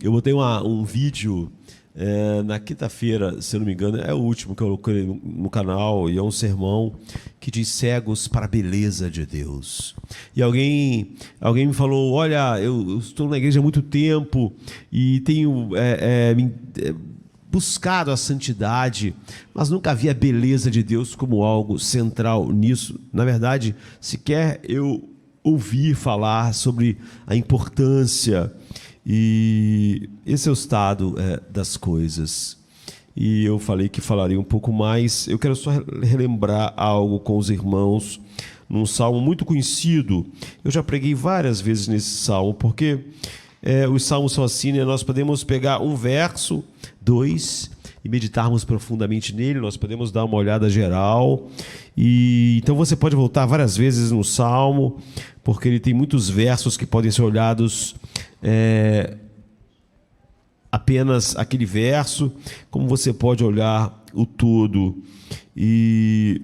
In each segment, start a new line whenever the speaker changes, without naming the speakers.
Eu botei um vídeo na quinta-feira, se eu não me engano, é o último que eu coloquei no canal, e é um sermão que diz cegos para a beleza de Deus. E alguém me falou, olha, eu estou na igreja há muito tempo e tenho buscado a santidade, mas nunca vi a beleza de Deus como algo central nisso. Na verdade, sequer eu ouvi falar sobre a importância. E esse é o estado das coisas. E eu falei que falaria um pouco mais. Eu quero só relembrar algo com os irmãos, num salmo muito conhecido. Eu já preguei várias vezes nesse salmo, porque os salmos são assim, né? Nós podemos pegar um verso, dois, e meditarmos profundamente nele. Nós podemos dar uma olhada geral. E então você pode voltar várias vezes no salmo, porque ele tem muitos versos que podem ser olhados apenas aquele verso, como você pode olhar o todo e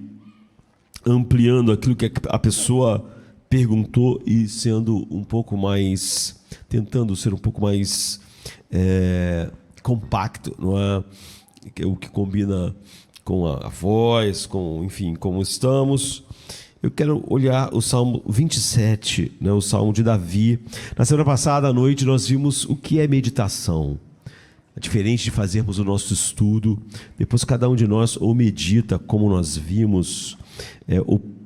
ampliando aquilo que a pessoa perguntou e sendo um pouco mais, tentando ser um pouco mais compacto, não é? O que combina com a voz, com, enfim, como estamos. Eu quero olhar o Salmo 27, né, o Salmo de Davi. Na semana passada à noite nós vimos o que é meditação. É diferente de fazermos o nosso estudo, depois cada um de nós ou medita, como nós vimos,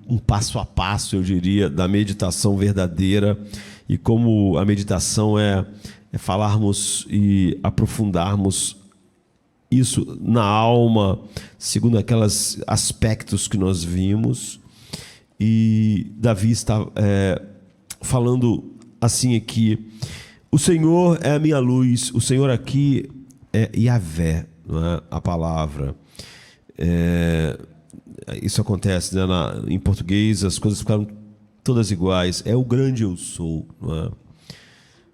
um passo a passo, eu diria, da meditação verdadeira, e como a meditação é falarmos e aprofundarmos isso na alma, segundo aqueles aspectos que nós vimos. E Davi está falando assim aqui: o Senhor é a minha luz, o Senhor aqui é Yahvé, não é? A palavra. Isso acontece, né? Em português as coisas ficaram todas iguais. É o grande eu sou, não é?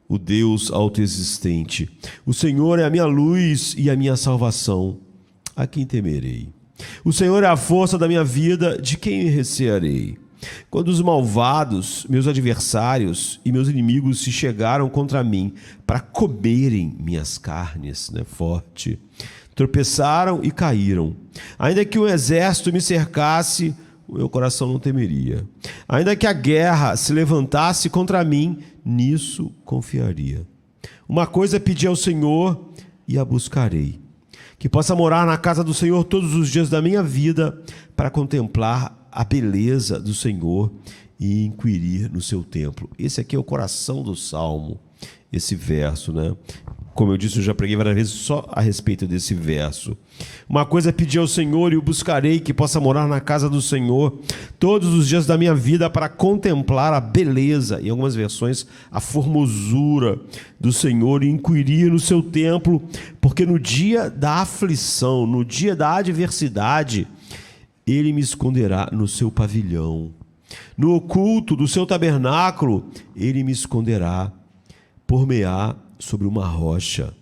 O Deus autoexistente. O Senhor é a minha luz e a minha salvação. A quem temerei? O Senhor é a força da minha vida, de quem me recearei? Quando os malvados, meus adversários e meus inimigos se chegaram contra mim para comerem minhas carnes, né, forte, tropeçaram e caíram. Ainda que um exército me cercasse, o meu coração não temeria. Ainda que a guerra se levantasse contra mim, nisso confiaria. Uma coisa pedi ao Senhor e a buscarei: que possa morar na casa do Senhor todos os dias da minha vida, para contemplar a beleza do Senhor e inquirir no seu templo. Esse aqui é o coração do Salmo, esse verso, né? Como eu disse, eu já preguei várias vezes só a respeito desse verso. Uma coisa pedi ao Senhor e o buscarei, que possa morar na casa do Senhor todos os dias da minha vida, para contemplar a beleza, em algumas versões, a formosura do Senhor, e inquirir no seu templo, porque no dia da aflição, no dia da adversidade, Ele me esconderá no seu pavilhão. No oculto do seu tabernáculo, Ele me esconderá, por-me-á sobre uma rocha.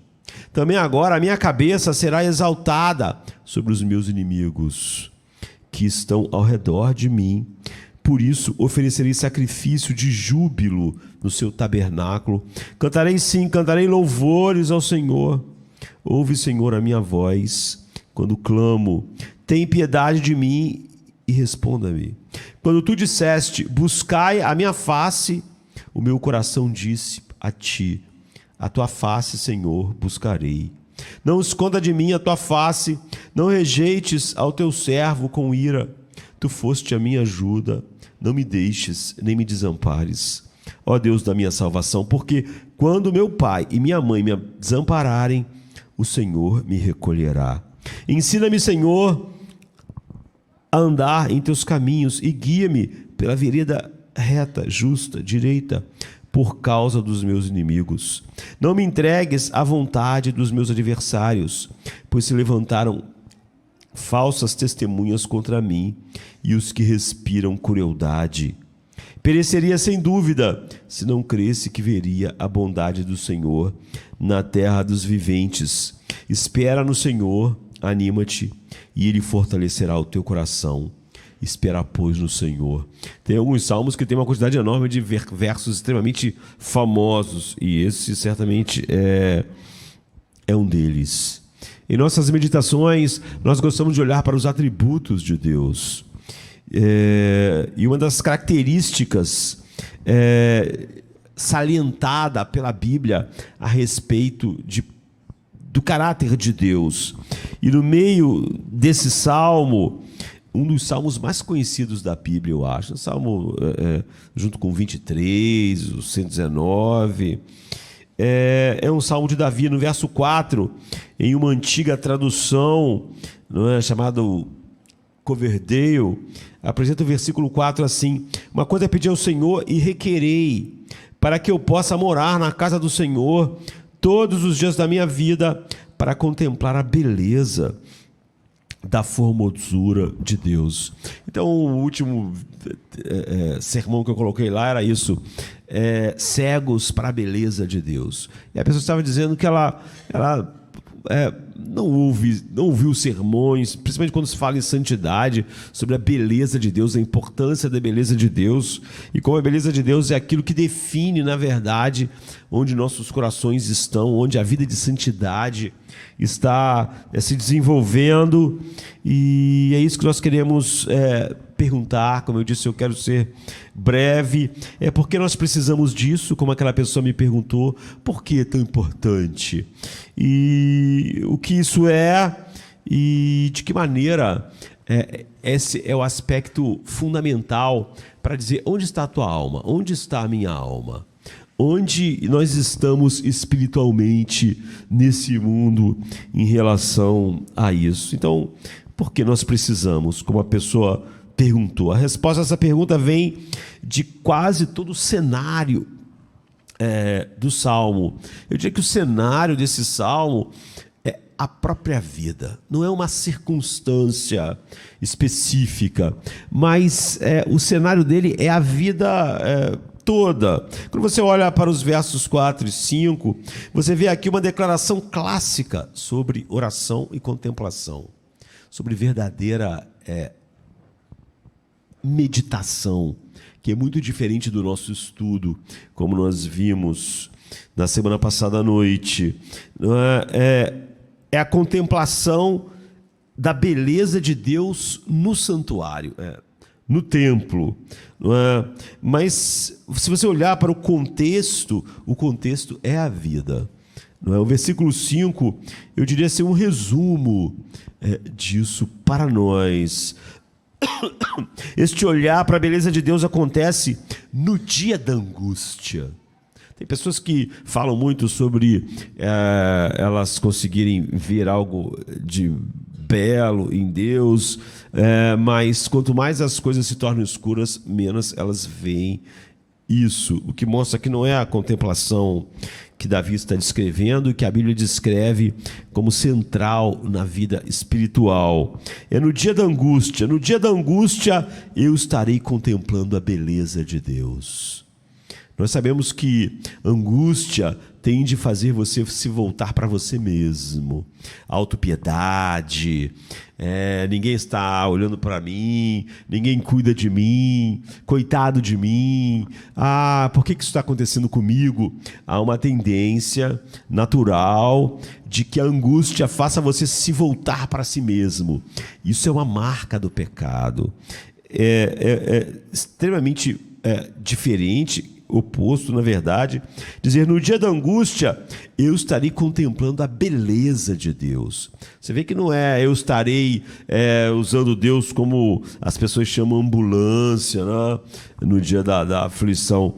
Também agora a minha cabeça será exaltada sobre os meus inimigos, que estão ao redor de mim. Por isso oferecerei sacrifício de júbilo no seu tabernáculo. Cantarei sim, cantarei louvores ao Senhor. Ouve, Senhor, a minha voz quando clamo. Tem piedade de mim e responda-me. Quando tu disseste, buscai a minha face, o meu coração disse a ti: a tua face, Senhor, buscarei. Não esconda de mim a tua face, não rejeites ao teu servo com ira. Tu foste a minha ajuda, não me deixes, nem me desampares. Ó Deus da minha salvação, porque quando meu pai e minha mãe me desampararem, o Senhor me recolherá. Ensina-me, Senhor, a andar em teus caminhos e guia-me pela vereda reta, justa, direita, por causa dos meus inimigos. Não me entregues à vontade dos meus adversários, pois se levantaram falsas testemunhas contra mim, e os que respiram crueldade. Pereceria sem dúvida, se não cresse que veria a bondade do Senhor na terra dos viventes. Espera no Senhor, anima-te, e Ele fortalecerá o teu coração. Esperar, pois, no Senhor. Tem alguns salmos que tem uma quantidade enorme de versos extremamente famosos, e esse certamente é um deles. Em nossas meditações, nós gostamos de olhar para os atributos de Deus. E uma das características salientada pela Bíblia a respeito do caráter de Deus. E no meio desse salmo, um dos salmos mais conhecidos da Bíblia, eu acho, o salmo junto com o 23, o 119, é um salmo de Davi, no verso 4, em uma antiga tradução, não é, chamado Coverdale, apresenta o versículo 4 assim: uma coisa é pedir ao Senhor e requerei, para que eu possa morar na casa do Senhor todos os dias da minha vida, para contemplar a beleza da formosura de Deus. Então, o último sermão que eu coloquei lá era isso: cegos para a beleza de Deus. E a pessoa estava dizendo que ela não ouviu sermões, principalmente quando se fala em santidade, sobre a beleza de Deus, a importância da beleza de Deus, e como a beleza de Deus é aquilo que define, na verdade, onde nossos corações estão, onde a vida de santidade está se desenvolvendo. E é isso que nós queremos perguntar. Como eu disse, eu quero ser breve. Porque nós precisamos disso, como aquela pessoa me perguntou, por que é tão importante? E o que isso é e de que maneira esse é o aspecto fundamental para dizer onde está a tua alma, onde está a minha alma. Onde nós estamos espiritualmente nesse mundo em relação a isso? Então, por que nós precisamos, como a pessoa perguntou? A resposta a essa pergunta vem de quase todo o cenário do Salmo. Eu diria que o cenário desse Salmo é a própria vida. Não é uma circunstância específica, mas o cenário dele é a vida toda. Quando você olha para os versos 4 e 5, você vê aqui uma declaração clássica sobre oração e contemplação, sobre verdadeira meditação, que é muito diferente do nosso estudo, como nós vimos na semana passada à noite. É a contemplação da beleza de Deus no santuário, no templo, não é? Mas se você olhar para o contexto é a vida, não é? O versículo 5, eu diria ser um resumo disso para nós. Este olhar para a beleza de Deus acontece no dia da angústia. Tem pessoas que falam muito sobre elas conseguirem ver algo de belo em Deus, mas quanto mais as coisas se tornam escuras, menos elas veem isso. O que mostra que não é a contemplação que Davi está descrevendo e que a Bíblia descreve como central na vida espiritual. É no dia da angústia. No dia da angústia eu estarei contemplando a beleza de Deus. Nós sabemos que angústia tende a fazer você se voltar para você mesmo. Autopiedade, ninguém está olhando para mim, ninguém cuida de mim, coitado de mim. Por que isso está acontecendo comigo? Há uma tendência natural de que a angústia faça você se voltar para si mesmo. Isso é uma marca do pecado. É extremamente diferente, oposto, na verdade, dizer no dia da angústia eu estarei contemplando a beleza de Deus. Você vê que não eu estarei usando Deus como as pessoas chamam ambulância, né? No dia da aflição.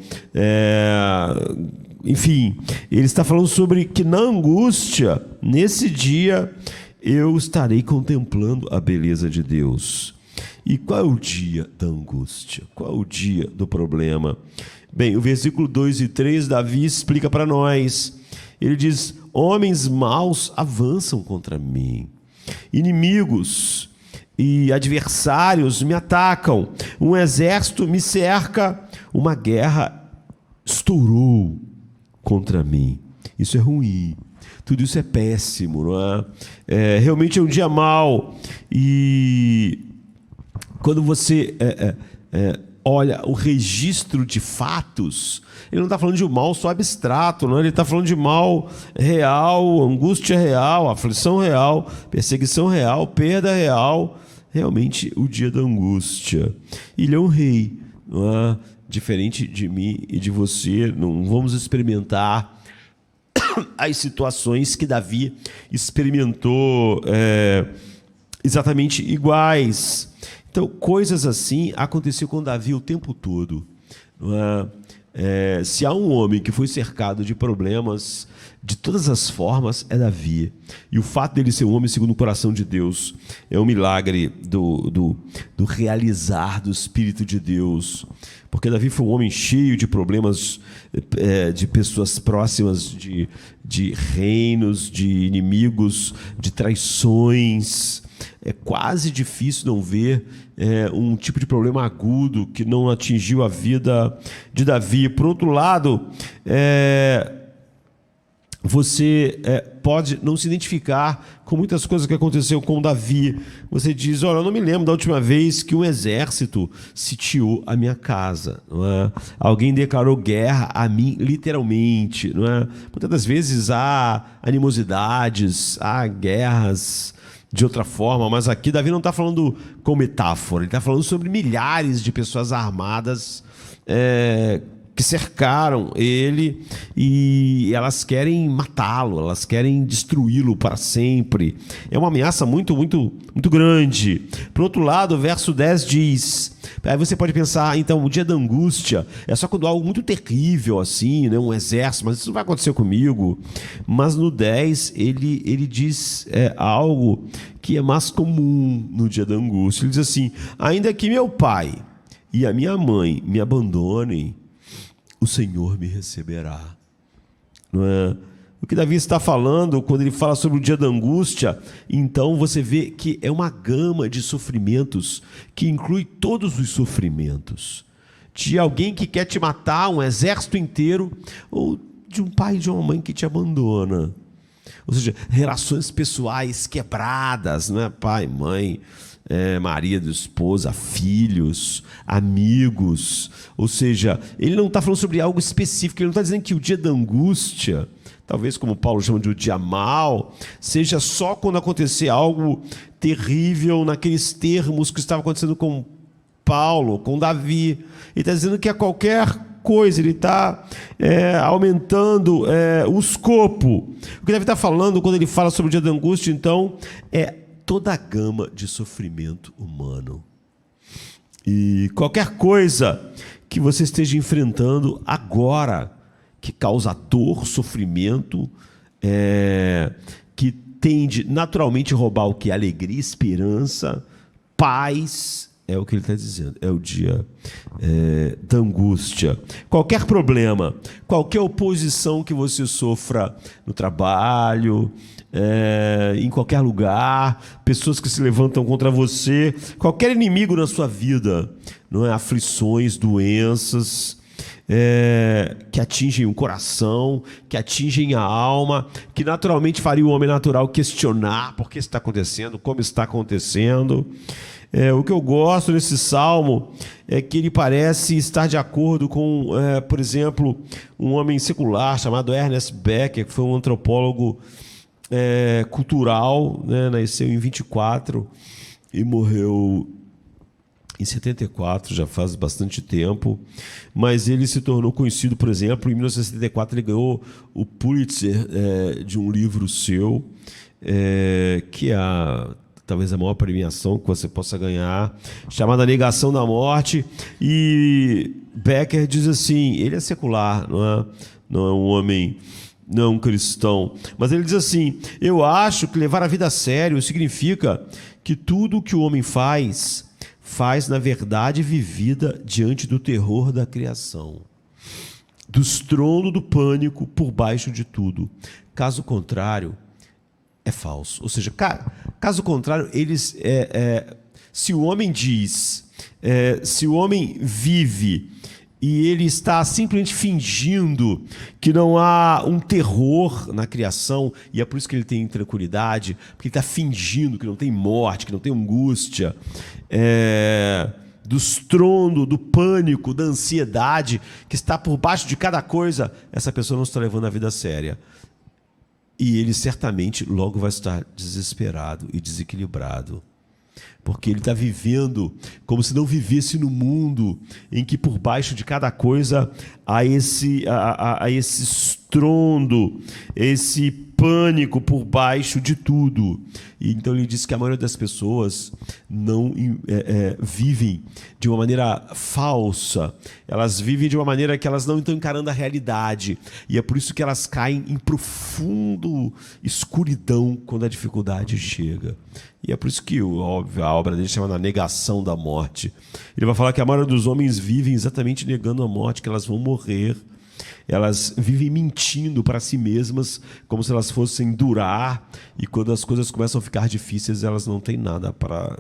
Enfim, ele está falando sobre que na angústia, nesse dia, eu estarei contemplando a beleza de Deus. E qual é o dia da angústia? Qual é o dia do problema? Bem, o versículo 2 e 3, Davi explica para nós. Ele diz: homens maus avançam contra mim, inimigos e adversários me atacam, um exército me cerca, uma guerra estourou contra mim. Isso é ruim, tudo isso é péssimo, não é? Realmente é um dia mau. E quando você olha o registro de fatos, ele não está falando de um mal só abstrato, não? Ele está falando de mal real, angústia real, aflição real, perseguição real, perda real, realmente o dia da angústia. Ele é um rei, não é? Diferente de mim e de você, não vamos experimentar as situações que Davi experimentou exatamente iguais. Então, coisas assim aconteciam com Davi o tempo todo. Não é? Se há um homem que foi cercado de problemas de todas as formas, é Davi. E o fato dele ser um homem segundo o coração de Deus é um milagre do realizar do Espírito de Deus. Porque Davi foi um homem cheio de problemas, de pessoas próximas, de reinos, de inimigos, de traições. É quase difícil não ver um tipo de problema agudo que não atingiu a vida de Davi. Por outro lado, você pode não se identificar com muitas coisas que aconteceu com Davi. Você diz, olha, eu não me lembro da última vez que um exército sitiou a minha casa. Não é? Alguém declarou guerra a mim, literalmente. Não é? Muitas das vezes há animosidades, há guerras de outra forma, mas aqui Davi não está falando com metáfora, ele está falando sobre milhares de pessoas armadas que cercaram ele e elas querem matá-lo, elas querem destruí-lo para sempre. É uma ameaça muito, muito, muito grande. Por outro lado, o verso 10 diz, aí você pode pensar, então, o dia da angústia é só quando há algo muito terrível, assim, né, um exército, mas isso não vai acontecer comigo. Mas no 10, ele diz algo que é mais comum no dia da angústia. Ele diz assim, ainda que meu pai e a minha mãe me abandonem, o Senhor me receberá. Não é? O que Davi está falando quando ele fala sobre o dia da angústia, então você vê que é uma gama de sofrimentos que inclui todos os sofrimentos. De alguém que quer te matar, um exército inteiro, ou de um pai e de uma mãe que te abandona. Ou seja, relações pessoais quebradas, não é? Pai, mãe, marido, esposa, filhos, amigos. Ou seja, ele não está falando sobre algo específico, ele não está dizendo que o dia da angústia, talvez como Paulo chama de o dia mau, seja só quando acontecer algo terrível naqueles termos que estava acontecendo com Paulo, com Davi. Ele está dizendo que a qualquer coisa, ele está aumentando o escopo. O que Davi está falando quando ele fala sobre o dia da angústia, então, é toda a gama de sofrimento humano. E qualquer coisa que você esteja enfrentando agora, que causa dor, sofrimento, que tende naturalmente a roubar o que? Alegria, esperança, paz, é o que ele está dizendo. É o dia da angústia. Qualquer problema, qualquer oposição que você sofra no trabalho, em qualquer lugar, pessoas que se levantam contra você, qualquer inimigo na sua vida, não é? Aflições, doenças, que atingem o coração, que atingem a alma, que naturalmente faria o homem natural questionar por que está acontecendo, como está acontecendo. O que eu gosto nesse salmo é que ele parece estar de acordo com, por exemplo, um homem secular chamado Ernest Becker, que foi um antropólogo cultural, né? Nasceu em 24 e morreu em 74, já faz bastante tempo, mas ele se tornou conhecido, por exemplo, em 1974 ele ganhou o Pulitzer de um livro seu, que é talvez a maior premiação que você possa ganhar, chamada Negação da Morte. E Becker diz assim, ele é secular, não é um homem, não é um cristão, mas ele diz assim, eu acho que levar a vida a sério significa que tudo que o homem faz na verdade vivida diante do terror da criação, do estrondo do pânico por baixo de tudo. Caso contrário, é falso. Ou seja, caso contrário, se o homem diz, se o homem vive e ele está simplesmente fingindo que não há um terror na criação, e é por isso que ele tem tranquilidade, porque ele está fingindo que não tem morte, que não tem angústia, do estrondo, do pânico, da ansiedade que está por baixo de cada coisa. Essa pessoa não está levando a vida a séria. E ele certamente logo vai estar desesperado e desequilibrado. Porque ele está vivendo como se não vivesse no mundo em que por baixo de cada coisa há esse estrondo, esse pânico por baixo de tudo. E então ele diz que a maioria das pessoas não vivem de uma maneira falsa, elas vivem de uma maneira que elas não estão encarando a realidade, e é por isso que elas caem em profundo escuridão quando a dificuldade chega. E é por isso que, óbvio, a obra dele chama A Negação da Morte. Ele vai falar que a maioria dos homens vivem exatamente negando a morte, que elas vão morrer. Elas vivem mentindo para si mesmas, como se elas fossem durar, e quando as coisas começam a ficar difíceis, elas não têm nada para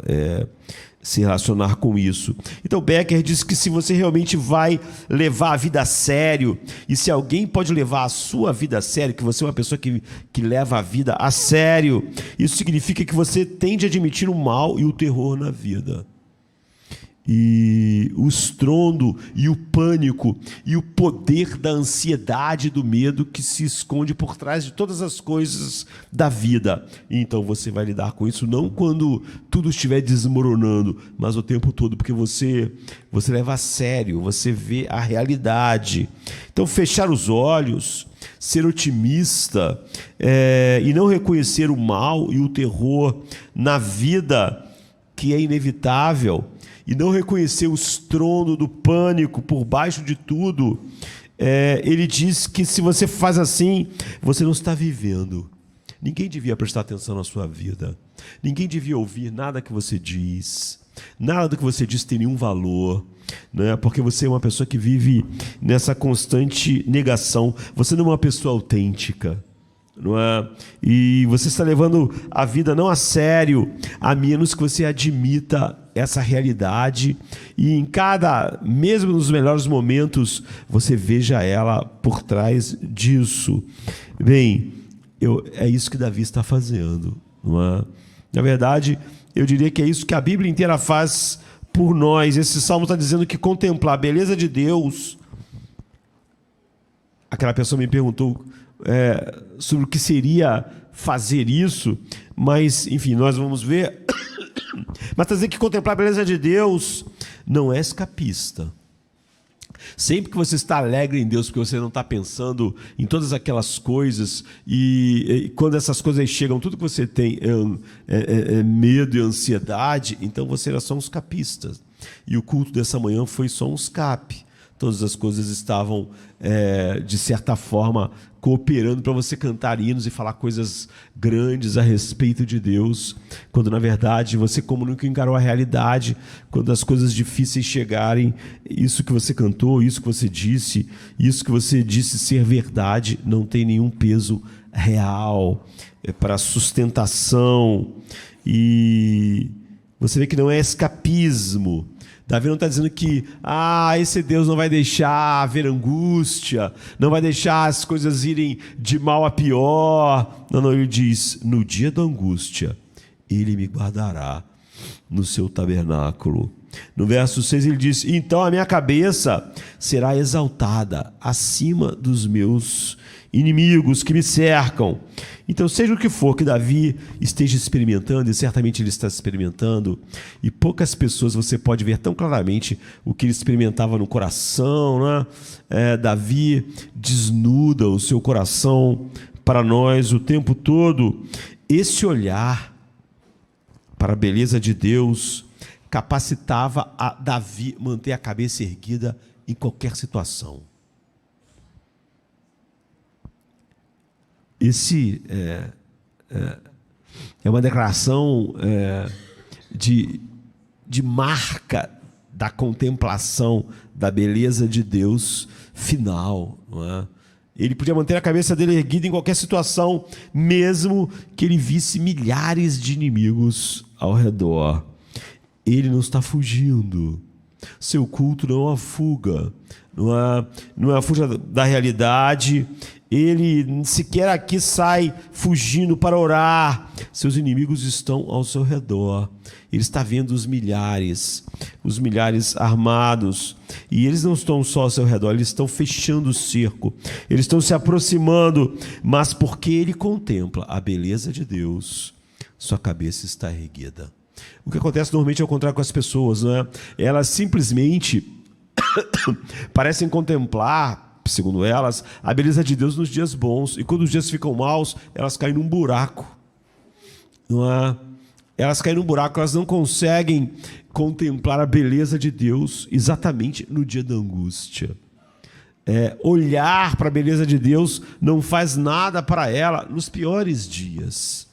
se relacionar com isso. Então Becker diz que se você realmente vai levar a vida a sério, e se alguém pode levar a sua vida a sério, que você é uma pessoa que leva a vida a sério, isso significa que você tende a admitir o mal e o terror na vida. E o estrondo e o pânico e o poder da ansiedade e do medo que se esconde por trás de todas as coisas da vida. E então você vai lidar com isso não quando tudo estiver desmoronando, mas o tempo todo, porque você leva a sério, você vê a realidade. Então fechar os olhos, ser otimista e não reconhecer o mal e o terror na vida que é inevitável, e não reconhecer o estrondo do pânico por baixo de tudo, ele diz que se você faz assim, você não está vivendo. Ninguém devia prestar atenção na sua vida. Ninguém devia ouvir nada que você diz. Nada do que você diz tem nenhum valor, né? Porque você é uma pessoa que vive nessa constante negação. Você não é uma pessoa autêntica. Não é? E você está levando a vida não a sério, a menos que você admita essa realidade e mesmo nos melhores momentos, você veja ela por trás disso. Bem, é isso que Davi está fazendo, não é? Na verdade, eu diria que é isso que a Bíblia inteira faz por nós. Esse salmo está dizendo que contemplar a beleza de Deus. Aquela pessoa me perguntou sobre o que seria fazer isso, mas, enfim, nós vamos ver. Mas dizer que contemplar a beleza de Deus não é escapista. Sempre que você está alegre em Deus, porque você não está pensando em todas aquelas coisas, e quando essas coisas chegam, tudo que você tem é medo e ansiedade, então você era só um escapista. E o culto dessa manhã foi só um escape. Todas as coisas estavam, de certa forma, cooperando para você cantar hinos e falar coisas grandes a respeito de Deus, quando, na verdade, você, como nunca encarou a realidade, quando as coisas difíceis chegarem, isso que você cantou, isso que você disse ser verdade, não tem nenhum peso real para sustentação. E você vê que não é escapismo. Davi não está dizendo que esse Deus não vai deixar haver angústia, não vai deixar as coisas irem de mal a pior. Não, ele diz, no dia da angústia, ele me guardará no seu tabernáculo. No verso 6 ele diz, então a minha cabeça será exaltada acima dos meus inimigos que me cercam. Então, seja o que for que Davi esteja experimentando, e certamente ele está experimentando, e poucas pessoas você pode ver tão claramente o que ele experimentava no coração, né? Davi desnuda o seu coração para nós o tempo todo. Esse olhar para a beleza de Deus capacitava a Davi manter a cabeça erguida em qualquer situação. Esse é uma declaração de marca da contemplação da beleza de Deus final, não é? Ele podia manter a cabeça dele erguida em qualquer situação, mesmo que ele visse milhares de inimigos ao redor. Ele não está fugindo. Seu culto não é uma fuga. não é fuja da realidade. Ele sequer aqui sai fugindo para orar. Seus inimigos estão ao seu redor. Ele está vendo os milhares armados. E eles não estão só ao seu redor, eles estão fechando o cerco. Eles estão se aproximando. Mas porque ele contempla a beleza de Deus, sua cabeça está erguida. O que acontece normalmente é o contrário com as pessoas, não é? Elas simplesmente parecem contemplar, segundo elas, a beleza de Deus nos dias bons. E quando os dias ficam maus, elas caem num buraco. Não é? Elas caem num buraco, elas não conseguem contemplar a beleza de Deus exatamente no dia da angústia. Olhar para a beleza de Deus não faz nada para ela nos piores dias.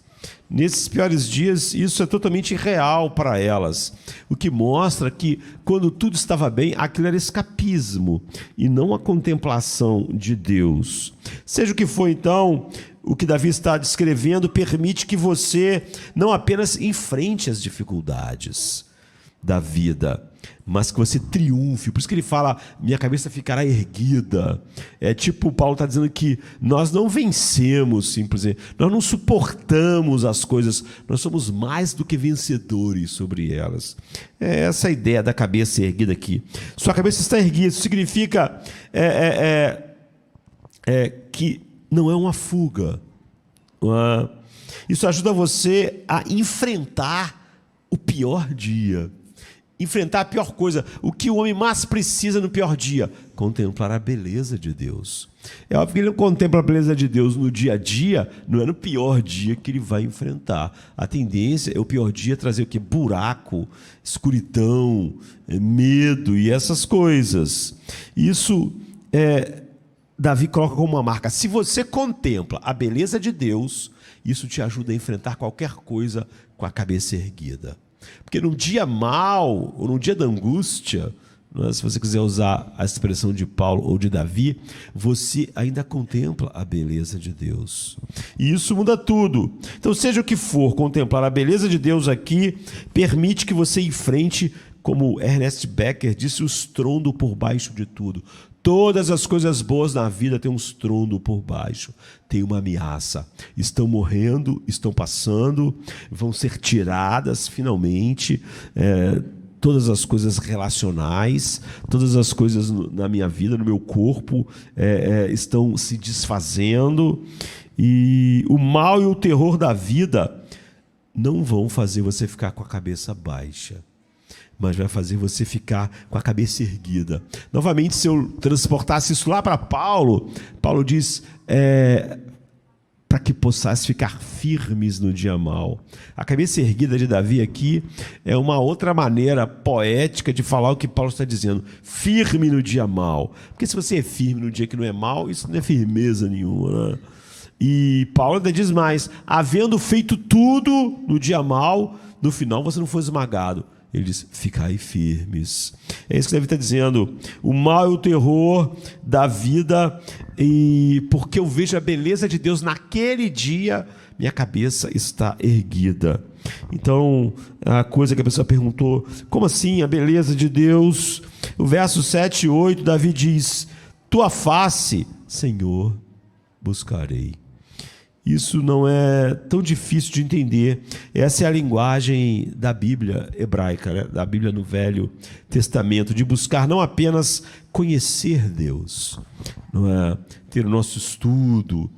Nesses piores dias, isso é totalmente irreal para elas. O que mostra que, quando tudo estava bem, aquilo era escapismo e não a contemplação de Deus. Seja o que for, então, o que Davi está descrevendo permite que você não apenas enfrente as dificuldades da vida, mas que você triunfe. Por isso que ele fala, minha cabeça ficará erguida. É tipo, Paulo está dizendo que nós não vencemos simplesmente, nós não suportamos as coisas, nós somos mais do que vencedores sobre elas. É essa a ideia da cabeça erguida aqui. Sua cabeça está erguida, isso significa que não é uma fuga. Isso ajuda você a enfrentar o pior dia. Enfrentar a pior coisa. O que o homem mais precisa no pior dia? Contemplar a beleza de Deus. É óbvio que ele não contempla a beleza de Deus no dia a dia, não é no pior dia que ele vai enfrentar. A tendência é o pior dia trazer o quê? Buraco, escuridão, medo e essas coisas. Isso Davi coloca como uma marca. Se você contempla a beleza de Deus, isso te ajuda a enfrentar qualquer coisa com a cabeça erguida. Porque num dia mau, ou num dia da angústia, se você quiser usar a expressão de Paulo ou de Davi, você ainda contempla a beleza de Deus. E isso muda tudo. Então, seja o que for, contemplar a beleza de Deus aqui permite que você enfrente, como Ernest Becker disse, o estrondo por baixo de tudo. Todas as coisas boas na vida têm um estrondo por baixo, tem uma ameaça. Estão morrendo, estão passando, vão ser tiradas finalmente. Todas as coisas relacionais, todas as coisas na minha vida, no meu corpo, estão se desfazendo. E o mal e o terror da vida não vão fazer você ficar com a cabeça baixa, mas vai fazer você ficar com a cabeça erguida. Novamente, se eu transportasse isso lá para Paulo, Paulo diz, para que possais ficar firmes no dia mau. A cabeça erguida de Davi aqui é uma outra maneira poética de falar o que Paulo está dizendo. Firme no dia mau. Porque se você é firme no dia que não é mau, isso não é firmeza nenhuma, né? E Paulo ainda diz mais, havendo feito tudo no dia mau, no final você não foi esmagado. Ele diz, ficai firmes. É isso que Davi está dizendo. O mal e o terror da vida, e porque eu vejo a beleza de Deus naquele dia, minha cabeça está erguida. Então, a coisa que a pessoa perguntou, como assim a beleza de Deus? O verso 7 e 8, Davi diz, tua face, Senhor, buscarei. Isso não é tão difícil de entender. Essa é a linguagem da Bíblia hebraica, né? Da Bíblia no Velho Testamento, de buscar não apenas conhecer Deus, não é? Ter o nosso estudo,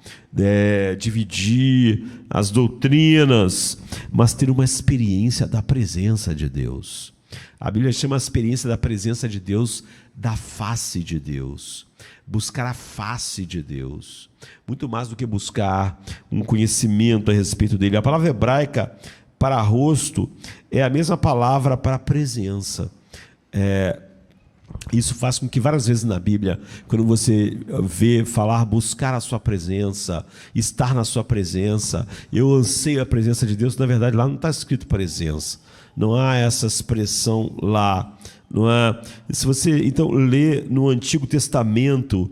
dividir as doutrinas, mas ter uma experiência da presença de Deus. A Bíblia chama a experiência da presença de Deus da face de Deus. Buscar a face de Deus, muito mais do que buscar um conhecimento a respeito dele. A palavra hebraica para rosto é a mesma palavra para presença. Isso faz com que várias vezes na Bíblia, quando você vê falar buscar a sua presença, estar na sua presença, eu anseio a presença de Deus, na verdade lá não está escrito presença, não há essa expressão lá. Não é? Se você então lê no Antigo Testamento,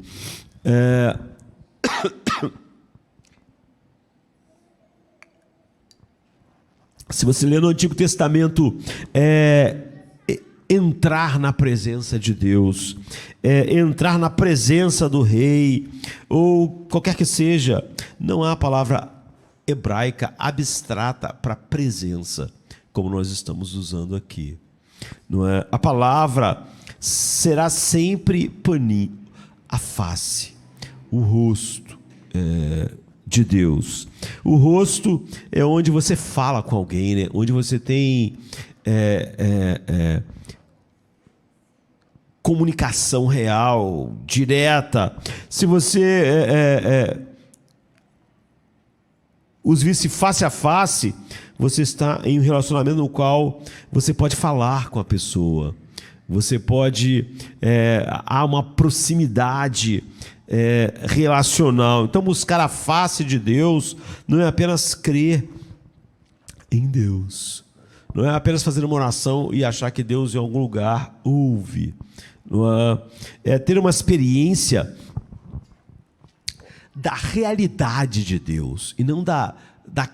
se você lê no Antigo Testamento entrar na presença de Deus, entrar na presença do rei, ou qualquer que seja. Não há palavra hebraica abstrata para presença, como nós estamos usando aqui. Não é? A palavra será sempre panim, a face, o rosto de Deus. O rosto é onde você fala com alguém, né? Onde você tem comunicação real, direta. Se você os visse face a face, você está em um relacionamento no qual você pode falar com a pessoa. Você pode... há uma proximidade relacional. Então, buscar a face de Deus não é apenas crer em Deus. Não é apenas fazer uma oração e achar que Deus em algum lugar ouve. Não é ter uma experiência da realidade de Deus e não da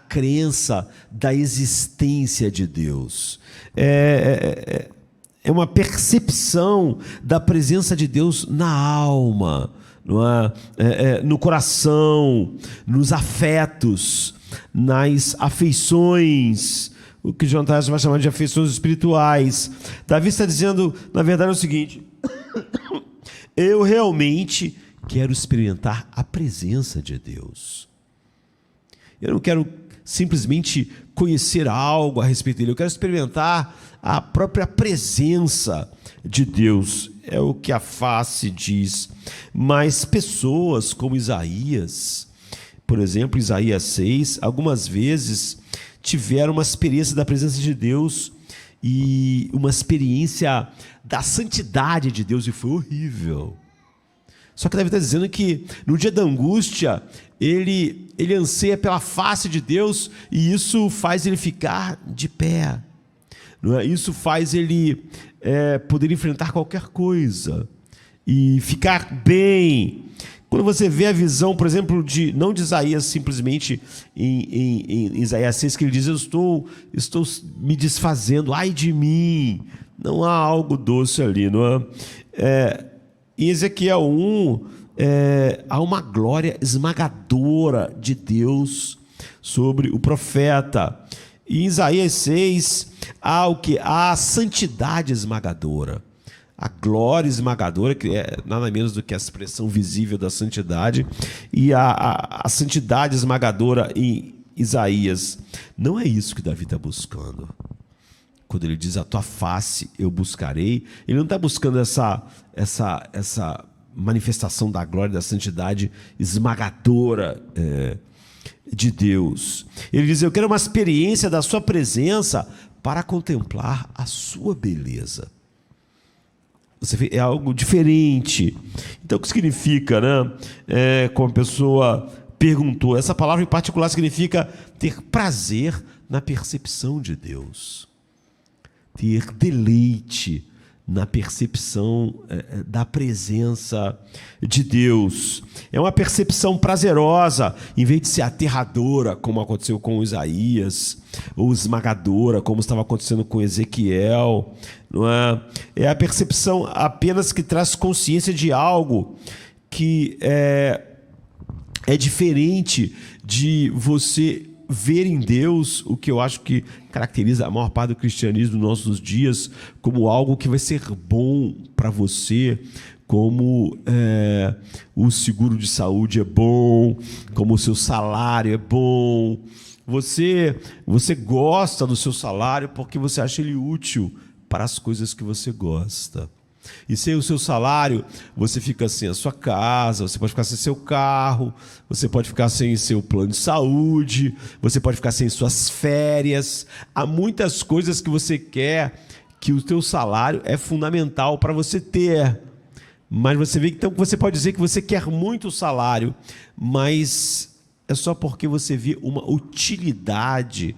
crença da existência de Deus. É uma percepção da presença de Deus na alma, não é? No coração, nos afetos, nas afeições, o que John Tyson vai chamar de afeições espirituais. Davi está dizendo, na verdade, o seguinte: eu realmente quero experimentar a presença de Deus. Eu não quero simplesmente conhecer algo a respeito dele, eu quero experimentar a própria presença de Deus. É o que a face diz. Mas pessoas como Isaías, por exemplo, Isaías 6, algumas vezes tiveram uma experiência da presença de Deus e uma experiência da santidade de Deus, e foi horrível. Só que Davi está dizendo que no dia da angústia, ele anseia pela face de Deus, e isso faz ele ficar de pé. Não é? Isso faz ele poder enfrentar qualquer coisa e ficar bem. Quando você vê a visão, por exemplo, não de Isaías simplesmente em Isaías 6, que ele diz: eu estou me desfazendo, ai de mim. Não há algo doce ali, não é? Em Ezequiel 1, há uma glória esmagadora de Deus sobre o profeta. E em Isaías 6, há o que? Há a santidade esmagadora. A glória esmagadora, que é nada menos do que a expressão visível da santidade, e a santidade esmagadora em Isaías. Não é isso que Davi está buscando. Quando ele diz: a tua face eu buscarei, ele não está buscando essa manifestação da glória, da santidade esmagadora de Deus. Ele diz: eu quero uma experiência da sua presença para contemplar a sua beleza. Você vê, é algo diferente. Então, o que significa, né? Como a pessoa perguntou, essa palavra em particular significa ter prazer na percepção de Deus, ter deleite na percepção da presença de Deus. É uma percepção prazerosa, em vez de ser aterradora, como aconteceu com Isaías, ou esmagadora, como estava acontecendo com Ezequiel. Não é? É a percepção apenas que traz consciência de algo que é diferente de você ver em Deus o que eu acho que caracteriza a maior parte do cristianismo nos nossos dias, como algo que vai ser bom para você, como o seguro de saúde é bom, como o seu salário é bom. Você gosta do seu salário porque você acha ele útil para as coisas que você gosta. E sem o seu salário, você fica sem a sua casa, você pode ficar sem seu carro, você pode ficar sem seu plano de saúde, você pode ficar sem suas férias. Há muitas coisas que você quer que o teu salário é fundamental para você ter. Mas você vê, então, você pode dizer que você quer muito o salário, mas é só porque você vê uma utilidade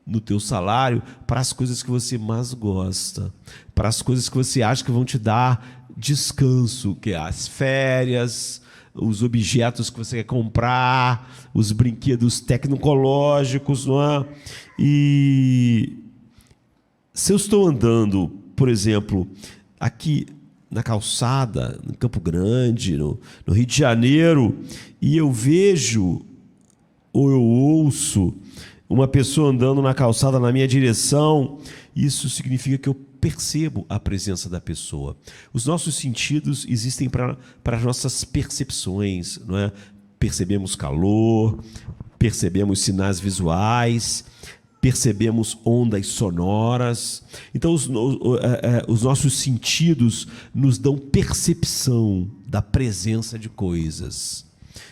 no teu salário para as coisas que você mais gosta, para as coisas que você acha que vão te dar descanso, que é as férias, os objetos que você quer comprar, os brinquedos tecnológicos, não é? E se eu estou andando por exemplo, aqui na calçada, em Campo Grande, no Rio de Janeiro, e eu vejo ou eu ouço uma pessoa andando na calçada na minha direção, isso significa que eu percebo a presença da pessoa. Os nossos sentidos existem para as nossas percepções, não é? Percebemos calor, percebemos sinais visuais, percebemos ondas sonoras. Então, os nossos sentidos nos dão percepção da presença de coisas.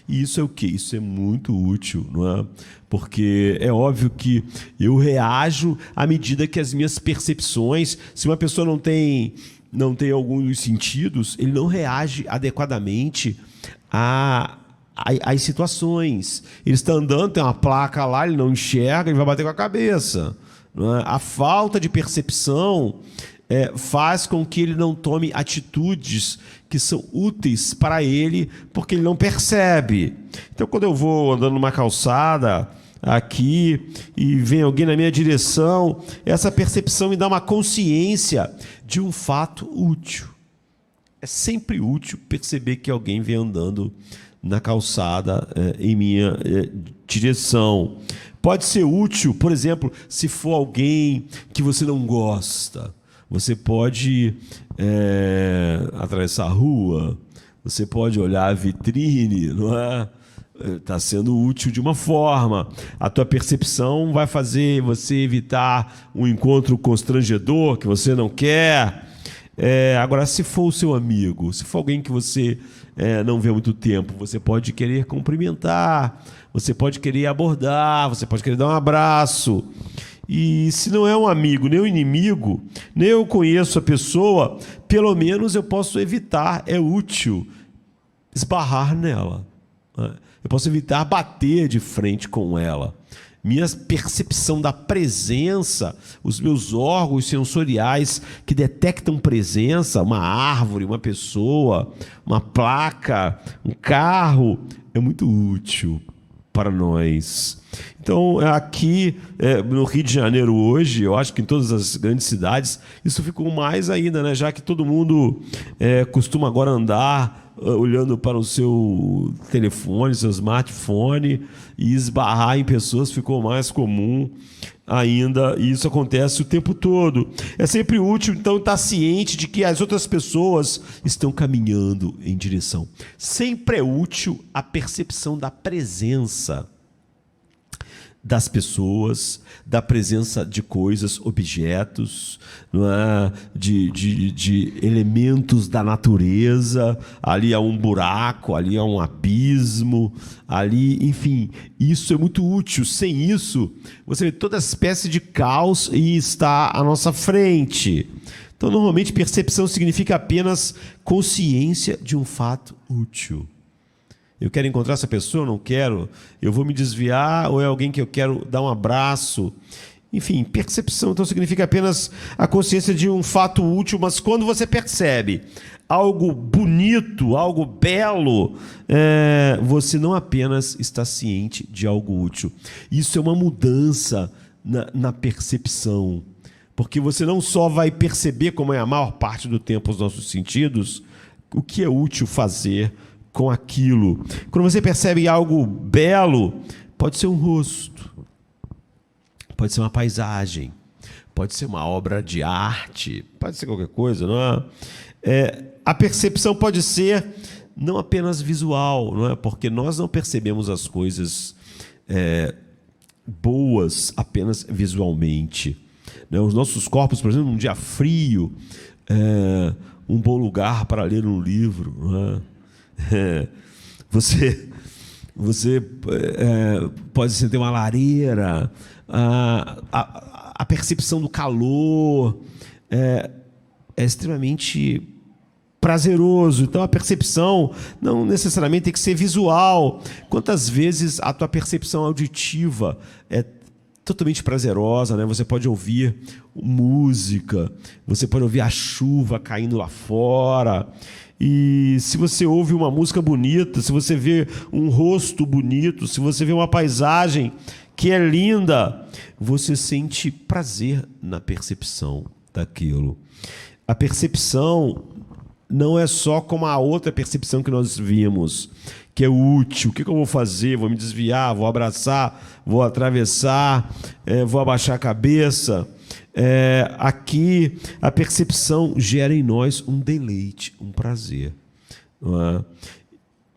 E isso é o quê? Isso é muito útil, não é? Porque é óbvio que eu reajo à medida que as minhas percepções... Se uma pessoa não tem alguns sentidos, ele não reage adequadamente às situações. Ele está andando, tem uma placa lá, ele não enxerga, ele vai bater com a cabeça. Não é? A falta de percepção faz com que ele não tome atitudes que são úteis para ele, porque ele não percebe. Então, quando eu vou andando numa calçada aqui e vem alguém na minha direção, essa percepção me dá uma consciência de um fato útil. É sempre útil perceber que alguém vem andando na calçada em minha direção. Pode ser útil, por exemplo, se for alguém que você não gosta. Você pode atravessar a rua, você pode olhar a vitrine, não é? Está sendo útil de uma forma. A tua percepção vai fazer você evitar um encontro constrangedor que você não quer. Agora, se for o seu amigo, se for alguém que você não vê há muito tempo, você pode querer cumprimentar, você pode querer abordar, você pode querer dar um abraço. E se não é um amigo, nem um inimigo, nem eu conheço a pessoa, pelo menos eu posso evitar, é útil, esbarrar nela. Eu posso evitar bater de frente com ela. Minha percepção da presença, os meus órgãos sensoriais que detectam presença, uma árvore, uma pessoa, uma placa, um carro, é muito útil para nós. Então, aqui no Rio de Janeiro hoje, eu acho que em todas as grandes cidades, isso ficou mais ainda, né? Já que todo mundo costuma agora andar olhando para o seu telefone, seu smartphone, e esbarrar em pessoas ficou mais comum ainda, e isso acontece o tempo todo. É sempre útil, então, estar ciente de que as outras pessoas estão caminhando em direção. Sempre é útil a percepção da presença das pessoas, da presença de coisas, objetos, não é? de elementos da natureza. Ali há um buraco, ali há um abismo, ali, enfim, isso é muito útil. Sem isso, você vê toda espécie de caos e está à nossa frente. Então, normalmente, percepção significa apenas consciência de um fato útil. Eu quero encontrar essa pessoa, eu não quero, eu vou me desviar, ou é alguém que eu quero dar um abraço. Enfim, percepção então significa apenas a consciência de um fato útil, mas quando você percebe algo bonito, algo belo, você não apenas está ciente de algo útil. Isso é uma mudança na percepção, porque você não só vai perceber, como é a maior parte do tempo os nossos sentidos, o que é útil fazer com aquilo. Quando você percebe algo belo, pode ser um rosto, pode ser uma paisagem, pode ser uma obra de arte, pode ser qualquer coisa, não é? A percepção pode ser não apenas visual, não é? Porque nós não percebemos as coisas boas apenas visualmente. Né? Os nossos corpos, por exemplo, num dia frio, um bom lugar para ler um livro, não é? Você pode sentir uma lareira, a percepção do calor é extremamente prazeroso. Então, a percepção não necessariamente tem que ser visual. Quantas vezes a tua percepção auditiva é totalmente prazerosa, né? Você pode ouvir música, você pode ouvir a chuva caindo lá fora. E se você ouve uma música bonita, se você vê um rosto bonito, se você vê uma paisagem que é linda, você sente prazer na percepção. daquilo. A percepção não é só como a outra percepção que nós vimos, que é útil. O que eu vou fazer? Vou me desviar, vou abraçar, vou atravessar, vou abaixar a cabeça. Aqui, a percepção gera em nós um deleite, um prazer. Não é?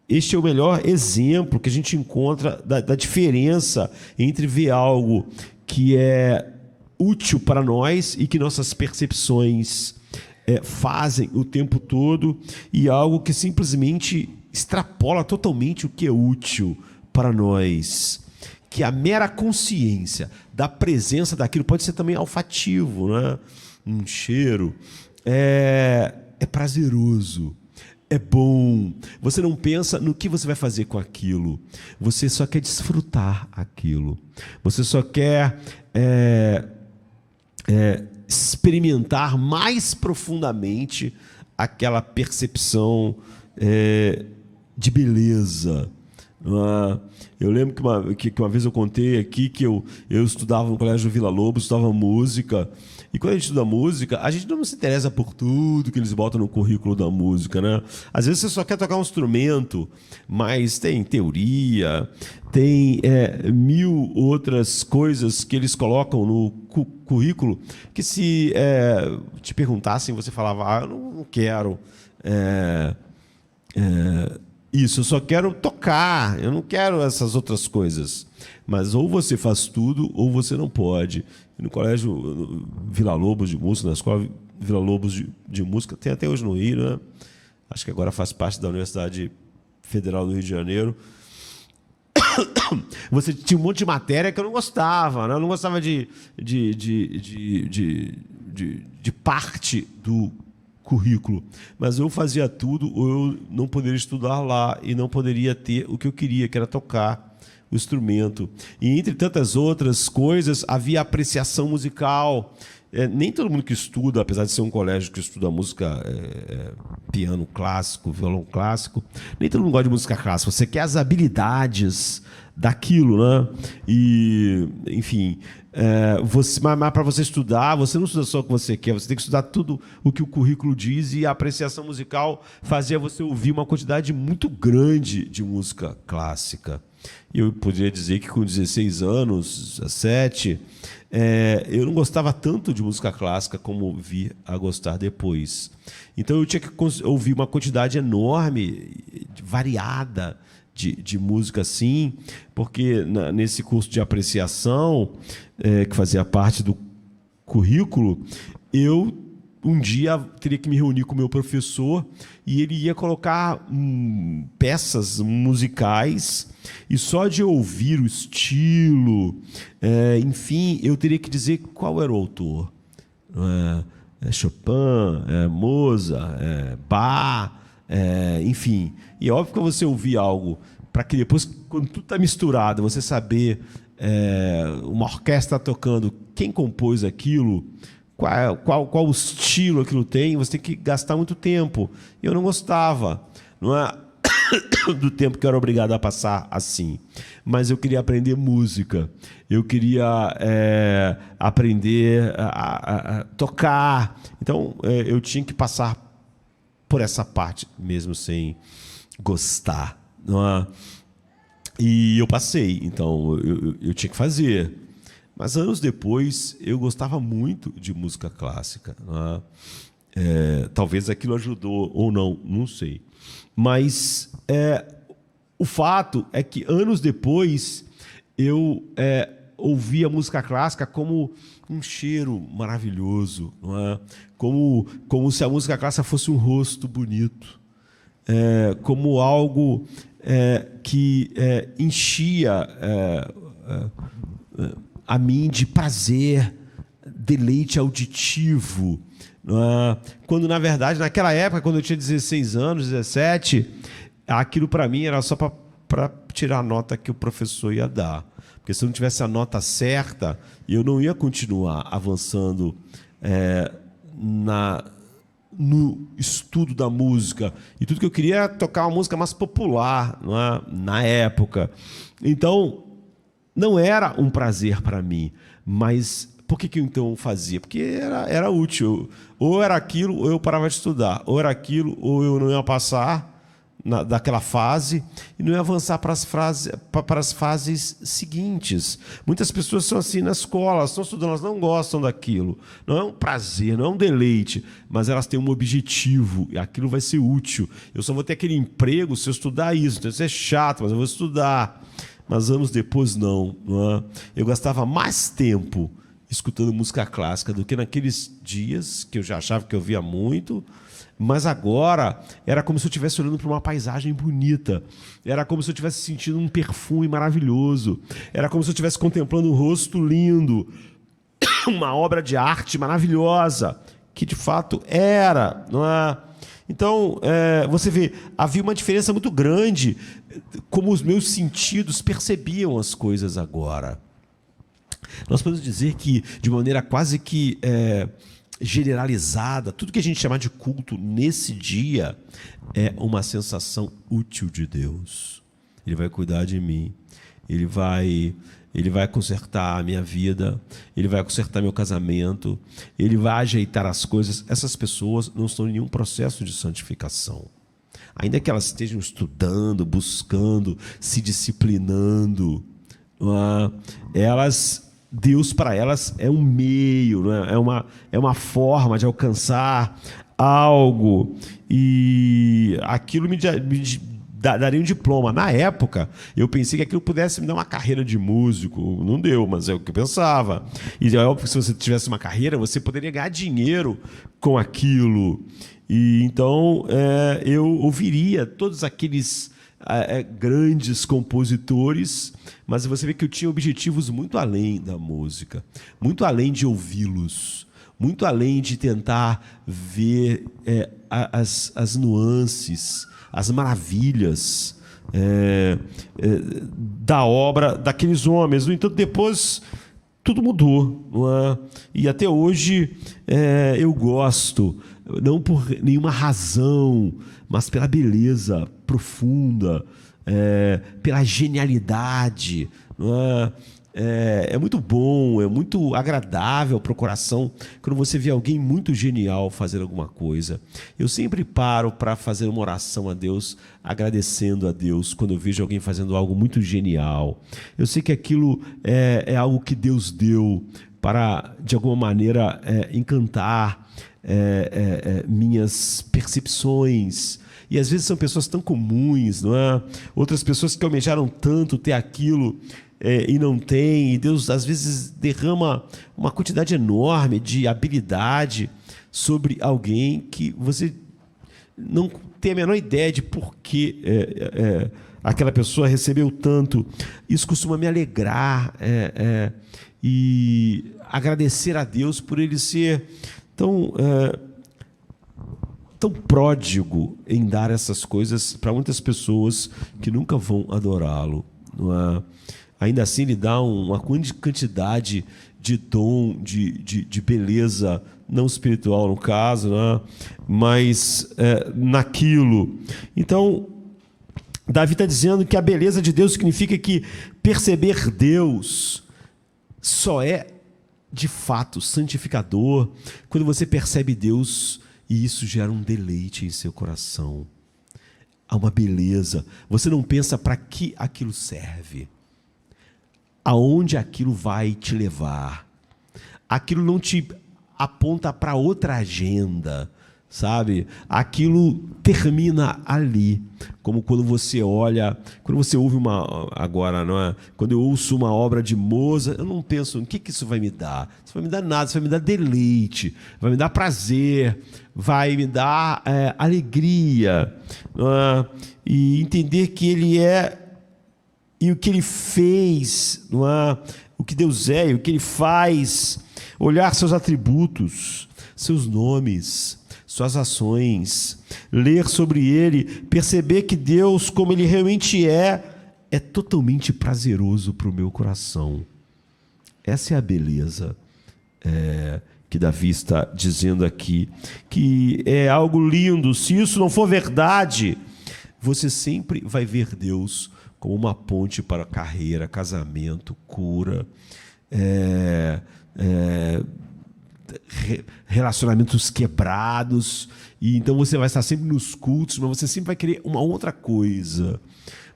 Este é o melhor exemplo que a gente encontra da diferença entre ver algo que é útil para nós e que nossas percepções fazem o tempo todo, e algo que simplesmente extrapola totalmente o que é útil para nós. Que a mera consciência da presença daquilo pode ser também olfativo, né? Um cheiro é prazeroso. É bom. Você não pensa no que você vai fazer com aquilo. Você só quer desfrutar aquilo. Você só quer experimentar mais profundamente aquela percepção de beleza. Eu lembro que uma vez eu contei aqui que eu estudava no Colégio Vila Lobos, estudava música. E quando a gente estuda música, a gente não se interessa por tudo que eles botam no currículo da música, né? Às vezes você só quer tocar um instrumento, mas tem teoria, tem 1000 outras coisas que eles colocam no currículo que se te perguntassem, você falava, eu não quero isso, eu só quero tocar, eu não quero essas outras coisas. Mas ou você faz tudo, ou você não pode. E no Colégio Vila Lobos de Música, na Escola Vila Lobos de Música, tem até hoje no Rio, né? Acho que agora faz parte da Universidade Federal do Rio de Janeiro. Você tinha um monte de matéria que eu não gostava, né? Eu não gostava de parte do currículo, mas eu fazia tudo, ou eu não poderia estudar lá e não poderia ter o que eu queria, que era tocar o instrumento. E entre tantas outras coisas, havia apreciação musical. Nem todo mundo que estuda, apesar de ser um colégio que estuda música, piano clássico, violão clássico, nem todo mundo gosta de música clássica. Você quer as habilidades daquilo, né? E, enfim, mas para você estudar, você não estuda só o que você quer, você tem que estudar tudo o que o currículo diz, e a apreciação musical fazia você ouvir uma quantidade muito grande de música clássica. Eu poderia dizer que com 16 anos, 17, eu não gostava tanto de música clássica como vi a gostar depois. Então eu tinha que ouvir uma quantidade enorme, variada, de música assim, porque nesse curso de apreciação, que fazia parte do currículo, eu um dia teria que me reunir com o meu professor e ele ia colocar peças musicais, e só de ouvir o estilo, enfim, eu teria que dizer qual era o autor. Chopin, Mozart, Bach, enfim. E é óbvio que você ouvir algo para que depois, quando tudo está misturado, você saber uma orquestra tocando, quem compôs aquilo, qual o estilo aquilo tem, você tem que gastar muito tempo. Eu não gostava, não é do tempo que eu era obrigado a passar assim. Mas eu queria aprender música, eu queria aprender a tocar. Então, eu tinha que passar por essa parte, mesmo sem gostar. Não é? E eu passei, então eu tinha que fazer. Mas anos depois, eu gostava muito de música clássica. Não é? Talvez aquilo ajudou ou não, não sei. Mas o fato é que anos depois eu ouvia música clássica como um cheiro maravilhoso, não é? Como se a música clássica fosse um rosto bonito, como algo que enchia a mim de prazer, deleite auditivo. Quando, na verdade, naquela época, quando eu tinha 16 anos, 17, aquilo para mim era só para tirar a nota que o professor ia dar. Porque se eu não tivesse a nota certa, eu não ia continuar avançando no estudo da música. E tudo que eu queria era tocar uma música mais popular, não é? Na época. Então, não era um prazer para mim, mas Por que eu então fazia? Porque era útil. Ou era aquilo, ou eu parava de estudar. Ou era aquilo, ou eu não ia passar daquela fase e não ia avançar para as fases seguintes. Muitas pessoas são assim na escola, elas estão estudando, elas não gostam daquilo. Não é um prazer, não é um deleite, mas elas têm um objetivo e aquilo vai ser útil. Eu só vou ter aquele emprego se eu estudar isso. Então isso é chato, mas eu vou estudar. Mas anos depois, não é? Eu gastava mais tempo escutando música clássica do que naqueles dias que eu já achava que eu via muito, mas agora era como se eu estivesse olhando para uma paisagem bonita, era como se eu estivesse sentindo um perfume maravilhoso, era como se eu estivesse contemplando um rosto lindo, uma obra de arte maravilhosa, que de fato era, não é? Então, você vê, havia uma diferença muito grande como os meus sentidos percebiam as coisas agora. Nós podemos dizer que, de maneira quase que generalizada, tudo que a gente chamar de culto nesse dia é uma sensação útil de Deus. Ele vai cuidar de mim, Ele vai consertar a minha vida, Ele vai consertar meu casamento, Ele vai ajeitar as coisas. Essas pessoas não estão em nenhum processo de santificação. Ainda que elas estejam estudando, buscando, se disciplinando, Deus para elas é um meio, é uma forma de alcançar algo, e aquilo me daria um diploma. Na época, eu pensei que aquilo pudesse me dar uma carreira de músico. Não deu, mas é o que eu pensava. E é óbvio que se você tivesse uma carreira, você poderia ganhar dinheiro com aquilo. E então eu ouviria todos aqueles grandes compositores, mas você vê que eu tinha objetivos muito além da música, muito além de ouvi-los, muito além de tentar ver as nuances, as maravilhas da obra daqueles homens. No entanto, depois tudo mudou, não é? E até hoje eu gosto, não por nenhuma razão, mas pela beleza profunda, pela genialidade. Não é? É muito bom, é muito agradável para o coração quando você vê alguém muito genial fazer alguma coisa. Eu sempre paro para fazer uma oração a Deus, agradecendo a Deus quando eu vejo alguém fazendo algo muito genial. Eu sei que aquilo é algo que Deus deu para, de alguma maneira, encantar minhas percepções. E às vezes são pessoas tão comuns, não é? Outras pessoas que almejaram tanto ter aquilo e não tem, e Deus às vezes derrama uma quantidade enorme de habilidade sobre alguém que você não tem a menor ideia de por que aquela pessoa recebeu tanto. Isso costuma me alegrar e agradecer a Deus por Ele ser tão pródigo em dar essas coisas para muitas pessoas que nunca vão adorá-lo. Não é? Ainda assim, Ele dá uma quantidade de dom, de beleza, não espiritual no caso, né? Mas naquilo. Então, Davi está dizendo que a beleza de Deus significa que perceber Deus só é, de fato, santificador quando você percebe Deus e isso gera um deleite em seu coração. Há uma beleza. Você não pensa para que aquilo serve, aonde aquilo vai te levar. Aquilo não te aponta para outra agenda, sabe? Aquilo termina ali. Como quando você olha, quando você ouve agora, não é? Quando eu ouço uma obra de Mozart, eu não penso, o que isso vai me dar? Isso vai me dar nada, isso vai me dar deleite, vai me dar prazer, vai me dar alegria, não é? E entender que Ele é e o que Ele fez, não é? O que Deus é e o que Ele faz, olhar seus atributos, seus nomes, suas ações, ler sobre Ele, perceber que Deus, como Ele realmente é totalmente prazeroso para o meu coração. Essa é a beleza que Davi está dizendo aqui, que é algo lindo. Se isso não for verdade, você sempre vai ver Deus como uma ponte para carreira, casamento, cura, relacionamentos quebrados, e então você vai estar sempre nos cultos, mas você sempre vai querer uma outra coisa.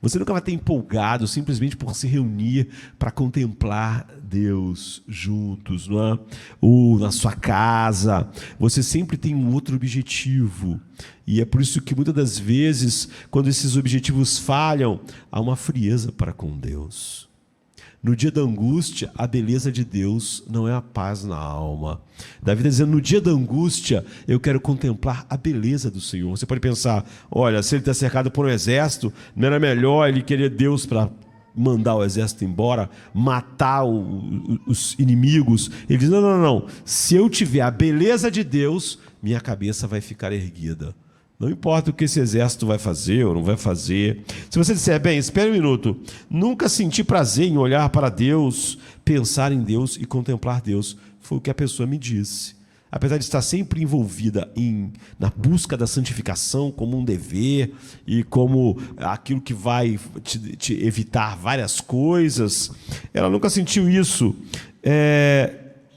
Você nunca vai estar empolgado simplesmente por se reunir para contemplar Deus juntos, não é? Ou na sua casa. Você sempre tem um outro objetivo. E é por isso que muitas das vezes, quando esses objetivos falham, há uma frieza para com Deus. No dia da angústia, a beleza de Deus não é a paz na alma. Davi está dizendo, no dia da angústia, eu quero contemplar a beleza do Senhor. Você pode pensar, olha, se ele está cercado por um exército, não era melhor ele querer Deus para mandar o exército embora, matar os inimigos? Ele diz, não. Se eu tiver a beleza de Deus, minha cabeça vai ficar erguida. Não importa o que esse exército vai fazer ou não vai fazer. Se você disser, bem, espere um minuto, nunca senti prazer em olhar para Deus, pensar em Deus e contemplar Deus. Foi o que a pessoa me disse. Apesar de estar sempre envolvida na busca da santificação como um dever e como aquilo que vai te evitar várias coisas, ela nunca sentiu isso.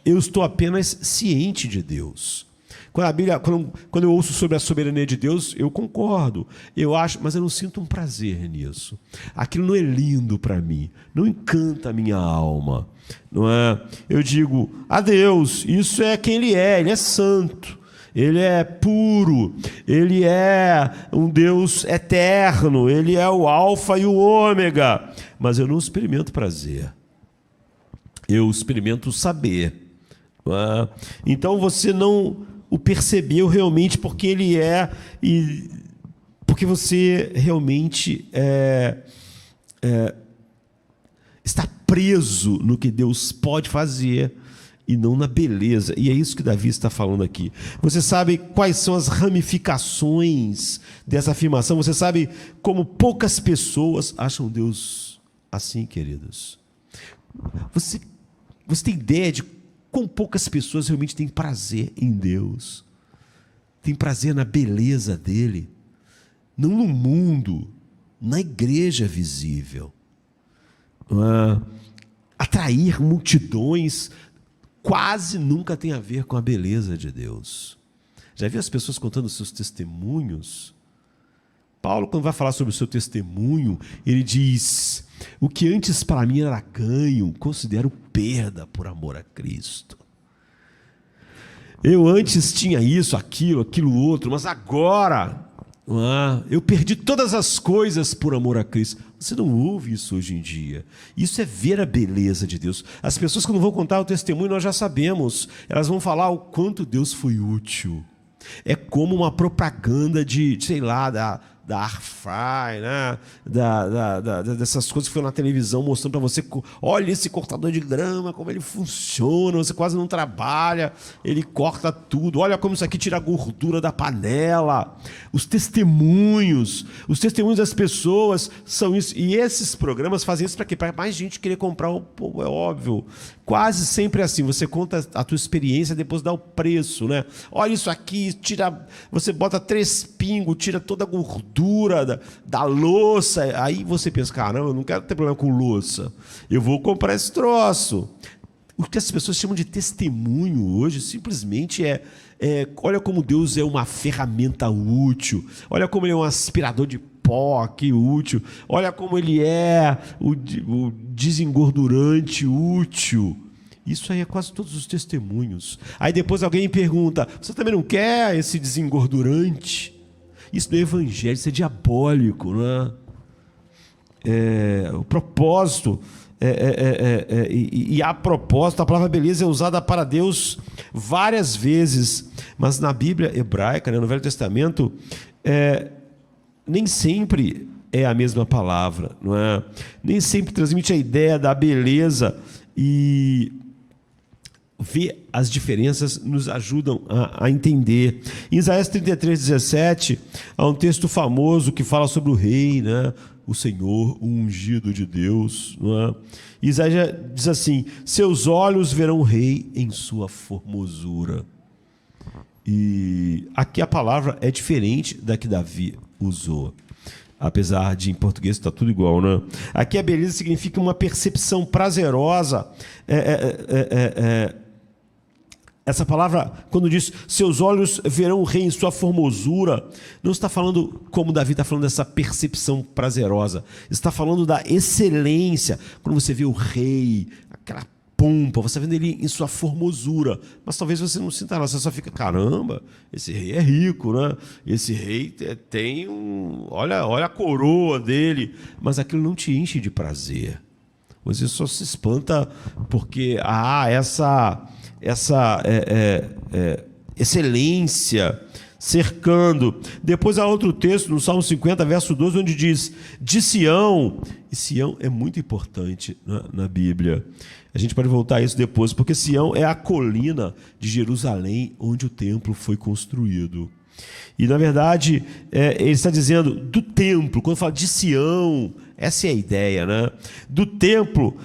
Eu estou apenas ciente de Deus. Quando eu ouço sobre a soberania de Deus, eu concordo, eu acho, mas eu não sinto um prazer nisso. Aquilo não é lindo para mim, não encanta a minha alma, não é? Eu digo, a Deus, isso é quem Ele é santo, Ele é puro, Ele é um Deus eterno, Ele é o alfa e o ômega, mas eu não experimento prazer, eu experimento saber, não é? Então você não o percebeu realmente porque ele é, e porque você realmente está preso no que Deus pode fazer e não na beleza. E é isso que Davi está falando aqui. Você sabe quais são as ramificações dessa afirmação? Você sabe como poucas pessoas acham Deus assim, queridos? Você tem ideia de como poucas pessoas realmente têm prazer em Deus, têm prazer na beleza dele, não no mundo, na igreja visível. Atrair multidões quase nunca tem a ver com a beleza de Deus. Já viu as pessoas contando seus testemunhos? Paulo, quando vai falar sobre o seu testemunho, ele diz: o que antes para mim era ganho, considero perda por amor a Cristo. Eu antes tinha isso, aquilo outro, mas agora eu perdi todas as coisas por amor a Cristo. Você não ouve isso hoje em dia. Isso é ver a beleza de Deus. As pessoas, quando vão contar o testemunho, nós já sabemos, elas vão falar o quanto Deus foi útil. É como uma propaganda da Airfry, né? Dessas coisas que foram na televisão mostrando para você, olha esse cortador de grama, como ele funciona, você quase não trabalha, ele corta tudo, olha como isso aqui tira a gordura da panela. Os testemunhos das pessoas são isso, e esses programas fazem isso para quê? Para mais gente querer comprar, é óbvio. Quase sempre é assim, você conta a tua experiência, depois dá o preço, né? Olha isso aqui, você bota 3 pingos, tira toda a gordura da louça, aí você pensa, caramba, eu não quero ter problema com louça, eu vou comprar esse troço. O que as pessoas chamam de testemunho hoje simplesmente olha como Deus é uma ferramenta útil, olha como Ele é um aspirador de pó, que útil, olha como Ele é o desengordurante útil. Isso aí é quase todos os testemunhos. Aí depois alguém pergunta, você também não quer esse desengordurante? Isso não é evangelho, isso é diabólico, não é? O propósito, e a propósito, a palavra beleza é usada para Deus várias vezes, mas na Bíblia hebraica, né, no Velho Testamento, nem sempre é a mesma palavra, não é? Nem sempre transmite a ideia da beleza, e ver as diferenças nos ajudam a entender. Em Isaías 33:17, há um texto famoso que fala sobre o rei, né? O Senhor, o ungido de Deus, não é? Isaías diz assim: seus olhos verão o rei em sua formosura. E aqui a palavra é diferente da que Davi usou. apesar de em português está tudo igual, né? Aqui a beleza significa uma percepção prazerosa. Essa palavra, quando diz seus olhos verão o rei em sua formosura, não está falando como Davi está falando dessa percepção prazerosa. Está falando da excelência. Quando você vê o rei, aquela pompa, você vendo ele em sua formosura. Mas talvez você não sinta nada, você só fica, caramba, esse rei é rico, né? Esse rei tem um... Olha a coroa dele. Mas aquilo não te enche de prazer. Você só se espanta porque essa excelência cercando. Depois há outro texto no Salmo 50, verso 12, onde diz de Sião. E Sião é muito importante na Bíblia. A gente pode voltar a isso depois, porque Sião é a colina de Jerusalém onde o templo foi construído. E, na verdade, ele está dizendo do templo. Quando fala de Sião, essa é a ideia, né? Do templo,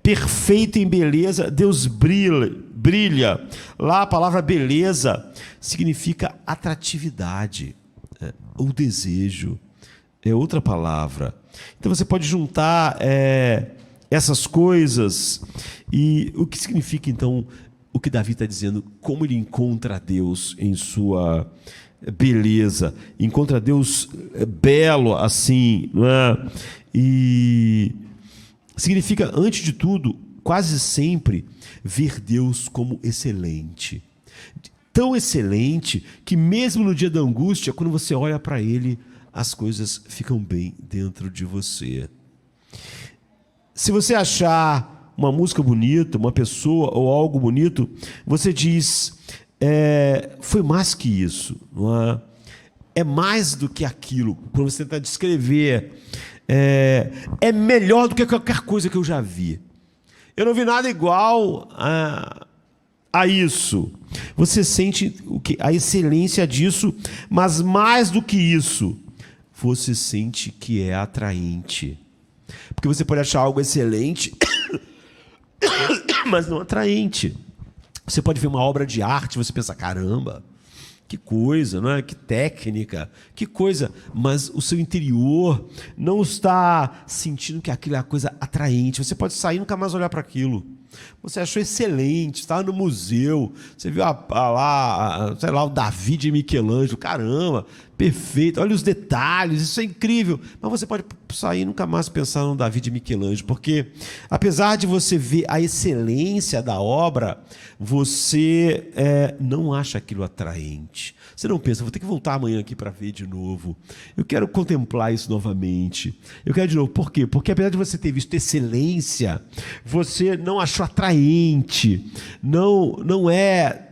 perfeito em beleza, Deus brilha. Lá a palavra beleza significa atratividade, ou desejo. É outra palavra. Então você pode juntar essas coisas. E o que significa, então, o que Davi está dizendo? Como ele encontra Deus em sua beleza. Encontra Deus belo assim, não é? E significa, antes de tudo, quase sempre, ver Deus como excelente. Tão excelente que mesmo no dia da angústia, quando você olha para Ele, as coisas ficam bem dentro de você. Se você achar uma música bonita, uma pessoa ou algo bonito, você diz, foi mais que isso, não é? É mais do que aquilo. Quando você tenta descrever, é melhor do que qualquer coisa que eu já vi. Eu não vi nada igual a isso. Você sente a excelência disso, mas mais do que isso, você sente que é atraente. Porque você pode achar algo excelente, mas não atraente. Você pode ver uma obra de arte e você pensa, caramba, que coisa, não é? Que técnica, que coisa. Mas o seu interior não está sentindo que aquilo é uma coisa atraente. Você pode sair e nunca mais olhar para aquilo. Você achou excelente, estava no museu, você viu sei lá, o Davi de Michelangelo, caramba, perfeito, olha os detalhes, isso é incrível. Mas você pode sair e nunca mais pensar no Davi de Michelangelo, porque apesar de você ver a excelência da obra, você não acha aquilo atraente. Você não pensa, vou ter que voltar amanhã aqui para ver de novo. Eu quero contemplar isso novamente. Eu quero de novo. Por quê? Porque apesar de você ter visto excelência, você não achou atraente. Não é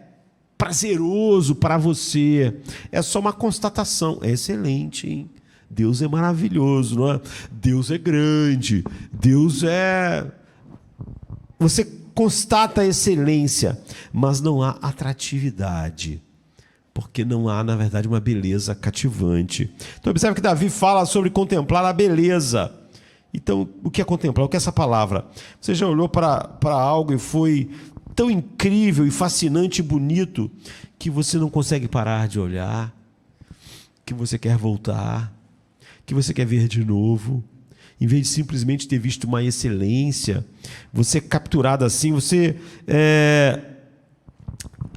prazeroso para você. É só uma constatação. É excelente, hein? Deus é maravilhoso, não é? Deus é grande. Você constata a excelência, mas não há atratividade. Porque não há, na verdade, uma beleza cativante. Então, observe que Davi fala sobre contemplar a beleza. Então, o que é contemplar? O que é essa palavra? Você já olhou para algo e foi tão incrível e fascinante e bonito que você não consegue parar de olhar, que você quer voltar, que você quer ver de novo. Em vez de simplesmente ter visto uma excelência, você é capturado assim,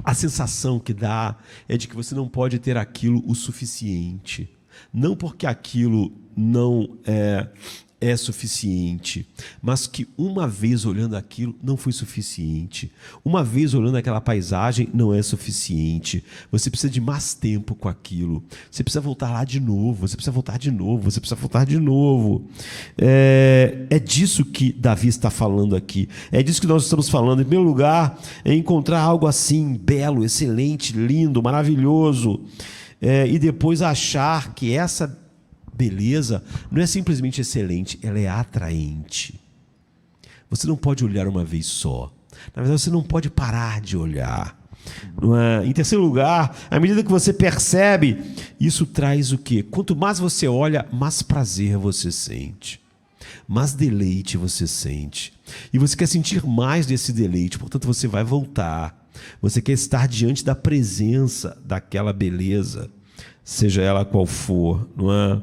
a sensação que dá é de que você não pode ter aquilo o suficiente. Não porque aquilo não é suficiente, mas que uma vez olhando aquilo não foi suficiente. Uma vez olhando aquela paisagem não é suficiente. Você precisa de mais tempo com aquilo. Você precisa voltar lá de novo, você precisa voltar de novo, você precisa voltar de novo. É disso que Davi está falando aqui. É disso que nós estamos falando. Em primeiro lugar, é encontrar algo assim, belo, excelente, lindo, maravilhoso. E depois achar que essa beleza não é simplesmente excelente, ela é atraente. Você não pode olhar uma vez só. Na verdade, você não pode parar de olhar. Não é? Em terceiro lugar, à medida que você percebe, isso traz o quê? Quanto mais você olha, mais prazer você sente. Mais deleite você sente. E você quer sentir mais desse deleite, portanto você vai voltar. Você quer estar diante da presença daquela beleza, seja ela qual for, não é?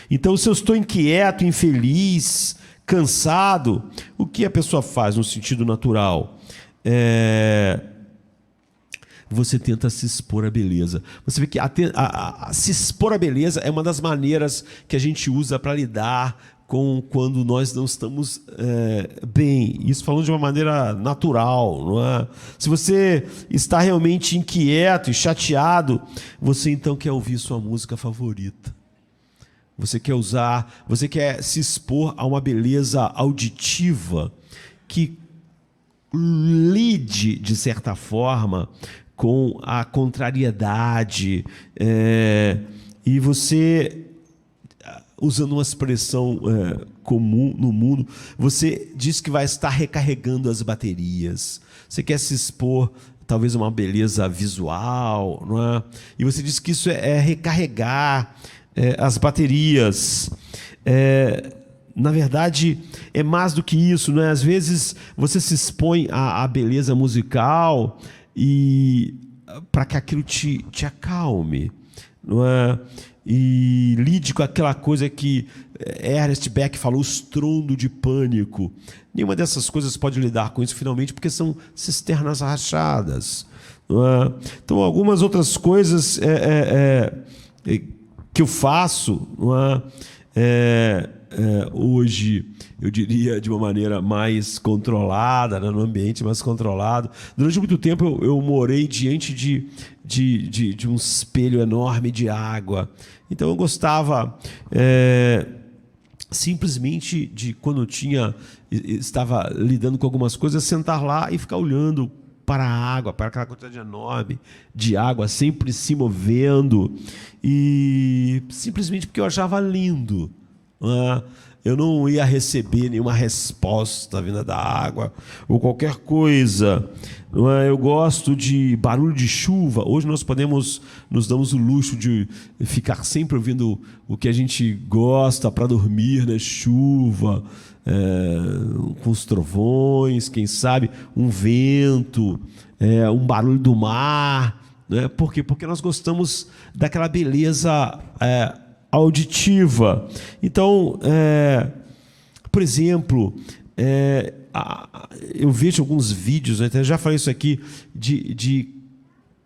Então, se eu estou inquieto, infeliz, cansado, o que a pessoa faz no sentido natural? Você tenta se expor à beleza. Você vê que se expor à beleza é uma das maneiras que a gente usa para lidar com quando nós não estamos bem. Isso falando de uma maneira natural, não é? Se você está realmente inquieto e chateado, você então quer ouvir sua música favorita. Você quer se expor a uma beleza auditiva que lide, de certa forma, com a contrariedade. E você, usando uma expressão comum no mundo, você diz que vai estar recarregando as baterias. Você quer se expor, talvez, a uma beleza visual, não é? E você diz que isso é recarregar as baterias. Na verdade, é mais do que isso, não é? Às vezes você se expõe à beleza musical e para que aquilo te acalme, não é? E lide com aquela coisa que Ernest Beck falou, o estrondo de pânico. Nenhuma dessas coisas pode lidar com isso, finalmente, porque são cisternas rachadas, não é? Então, algumas outras coisas que eu faço, não é? Hoje, eu diria de uma maneira mais controlada, né, no ambiente mais controlado. Durante muito tempo eu morei diante de um espelho enorme de água. Então eu gostava simplesmente de, quando estava lidando com algumas coisas, sentar lá e ficar olhando para a água, para aquela quantidade enorme de água sempre se movendo, e simplesmente porque eu achava lindo. Eu não ia receber nenhuma resposta vinda da água ou qualquer coisa. Eu gosto de barulho de chuva. Hoje nós nos damos o luxo de ficar sempre ouvindo o que a gente gosta para dormir, né? Chuva, com os trovões, quem sabe um vento, um barulho do mar, né? Por quê? Porque nós gostamos daquela beleza auditiva. Então, por exemplo, eu vejo alguns vídeos, né, já falei isso aqui, de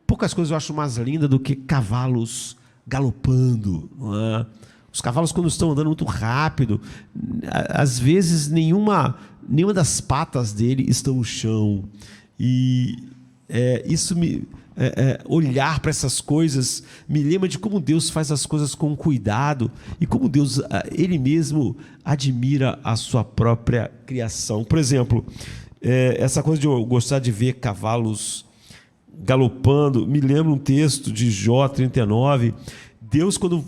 poucas coisas eu acho mais linda do que cavalos galopando, não é? Os cavalos, quando estão andando muito rápido, às vezes nenhuma das patas dele estão no chão. E isso olhar para essas coisas me lembra de como Deus faz as coisas com cuidado e como Deus, Ele mesmo, admira a sua própria criação. Por exemplo, essa coisa de eu gostar de ver cavalos galopando, me lembra um texto de Jó 39. Deus, quando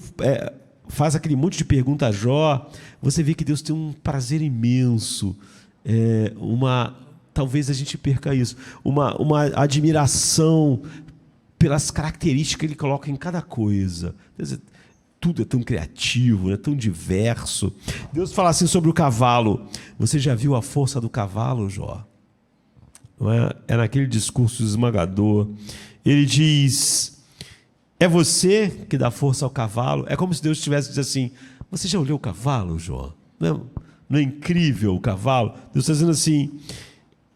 faz aquele monte de pergunta a Jó, você vê que Deus tem um prazer imenso, talvez a gente perca isso, uma admiração pelas características que ele coloca em cada coisa. Quer dizer, tudo é tão criativo, né? Tão diverso. Deus fala assim sobre o cavalo. Você já viu a força do cavalo, Jó? Não é? É naquele discurso esmagador. Ele diz: é você que dá força ao cavalo. É como se Deus tivesse dito assim: você já olhou o cavalo, Jó? Não é incrível o cavalo? Deus está dizendo assim: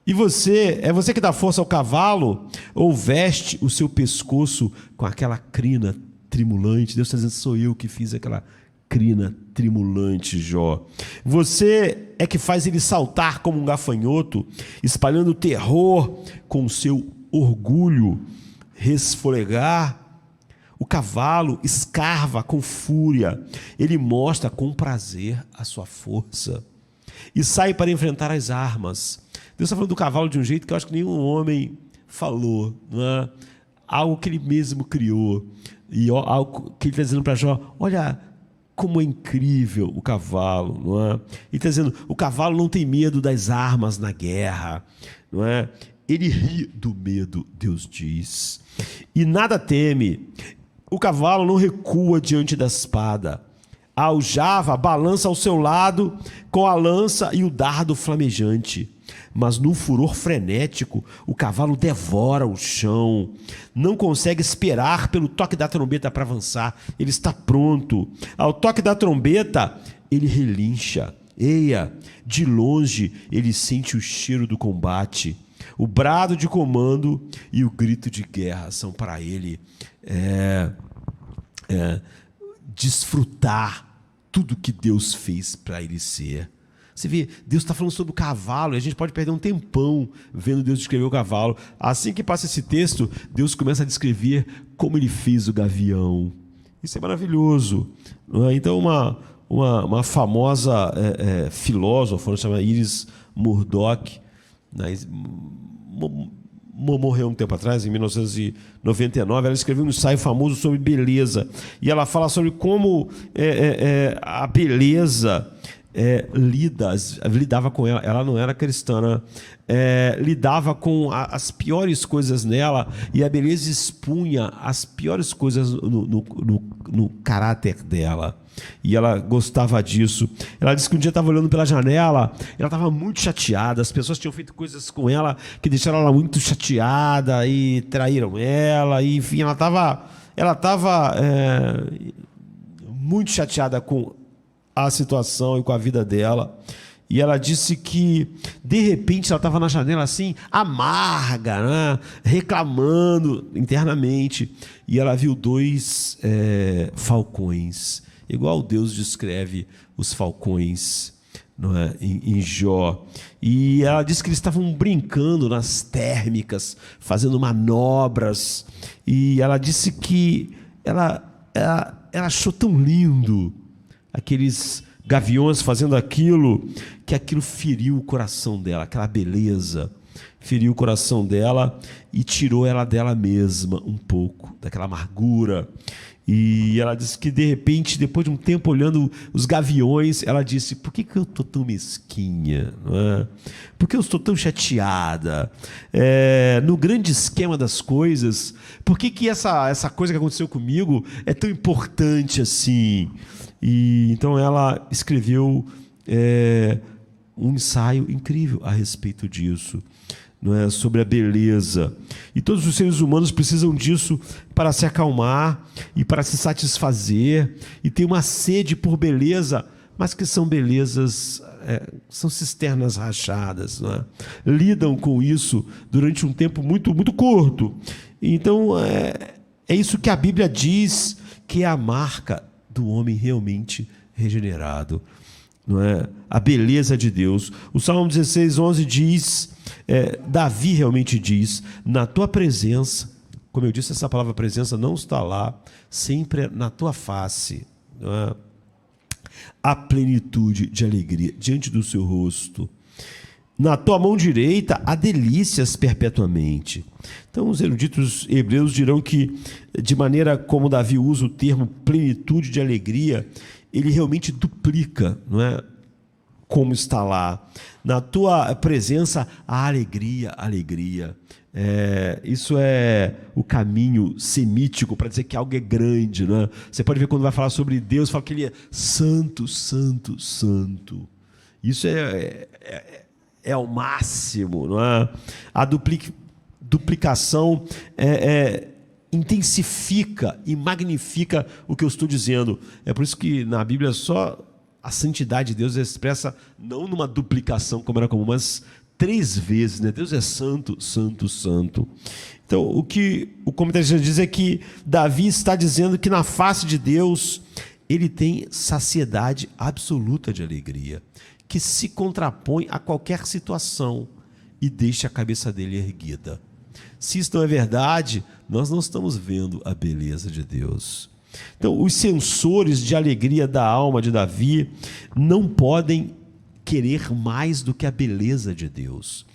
e é você que dá força ao cavalo, ou veste o seu pescoço com aquela crina trimulante? Deus está dizendo: sou eu que fiz aquela crina trimulante, Jó. Você é que faz ele saltar como um gafanhoto, espalhando terror com o seu orgulho, resfolegar. O cavalo escarva com fúria, ele mostra com prazer a sua força e sai para enfrentar as armas. Deus está falando do cavalo de um jeito que eu acho que nenhum homem falou, não é? Algo que ele mesmo criou, e algo que ele está dizendo para Jó: olha como é incrível o cavalo, não é? Ele está dizendo: o cavalo não tem medo das armas na guerra, não é? Ele ri do medo, Deus diz, e nada teme. O cavalo não recua diante da espada. A aljava balança ao seu lado com a lança e o dardo flamejante. mas num furor frenético, o cavalo devora o chão, não consegue esperar pelo toque da trombeta para avançar, ele está pronto. Ao toque da trombeta, ele relincha. Eia, de longe ele sente o cheiro do combate. O brado de comando e o grito de guerra são para ele desfrutar tudo que Deus fez para ele ser. Você vê, Deus está falando sobre o cavalo e a gente pode perder um tempão vendo Deus descrever o cavalo. Assim que passa esse texto, Deus começa a descrever como ele fez o gavião. Isso é maravilhoso. Não é? Então, uma famosa filósofa, chamada Iris Murdoch, morreu um tempo atrás, em 1999, ela escreveu um ensaio famoso sobre beleza. E ela fala sobre como a beleza lidava com ela. Ela não era cristã, né? Lidava com as piores coisas nela, e a beleza expunha as piores coisas no caráter dela. E ela gostava disso. Ela disse que um dia estava olhando pela janela, ela estava muito chateada, as pessoas tinham feito coisas com ela que deixaram ela muito chateada e traíram ela, e, enfim, ela estava muito chateada com a situação e com a vida dela. E ela disse que, de repente, ela estava na janela assim, amarga, né? Reclamando internamente. E ela viu 2 falcões, igual Deus descreve os falcões, não é? em Jó. E ela disse que eles estavam brincando nas térmicas, fazendo manobras. E ela disse que ela achou tão lindo aqueles gaviões fazendo aquilo, que aquilo feriu o coração dela, aquela beleza feriu o coração dela e tirou ela dela mesma um pouco, daquela amargura. E ela disse que, de repente, depois de um tempo olhando os gaviões, ela disse: por que eu estou tão mesquinha? Não é? Por que eu estou tão chateada? No grande esquema das coisas, por que essa coisa que aconteceu comigo é tão importante assim? E então ela escreveu um ensaio incrível a respeito disso, não é? Sobre a beleza. E todos os seres humanos precisam disso para se acalmar e para se satisfazer, e tem uma sede por beleza, mas que são belezas, são cisternas rachadas, não é? Lidam com isso durante um tempo muito, muito curto. Então é isso que a Bíblia diz que é a marca do homem realmente regenerado, não é? A beleza de Deus. O Salmo 16:11 diz, Davi realmente diz: na tua presença, como eu disse, essa palavra presença não está lá, sempre na tua face, não é? A plenitude de alegria diante do seu rosto. Na tua mão direita há delícias perpetuamente. Então, os eruditos hebreus dirão que, de maneira como Davi usa o termo plenitude de alegria, ele realmente duplica, não é? Como está lá. Na tua presença há alegria, alegria. Isso é o caminho semítico para dizer que algo é grande, não é? Você pode ver quando vai falar sobre Deus, fala que ele é santo, santo, santo. Isso é o máximo, não é? A duplicação intensifica e magnifica o que eu estou dizendo. É por isso que na Bíblia só a santidade de Deus é expressa não numa duplicação como era comum, mas 3 vezes, né? Deus é santo, santo, santo. Então, o que o comentarista diz é que Davi está dizendo que na face de Deus ele tem saciedade absoluta de alegria, que se contrapõe a qualquer situação e deixa a cabeça dele erguida. Se isso não é verdade, nós não estamos vendo a beleza de Deus. Então, os sensores de alegria da alma de Davi não podem querer mais do que a beleza de Deus.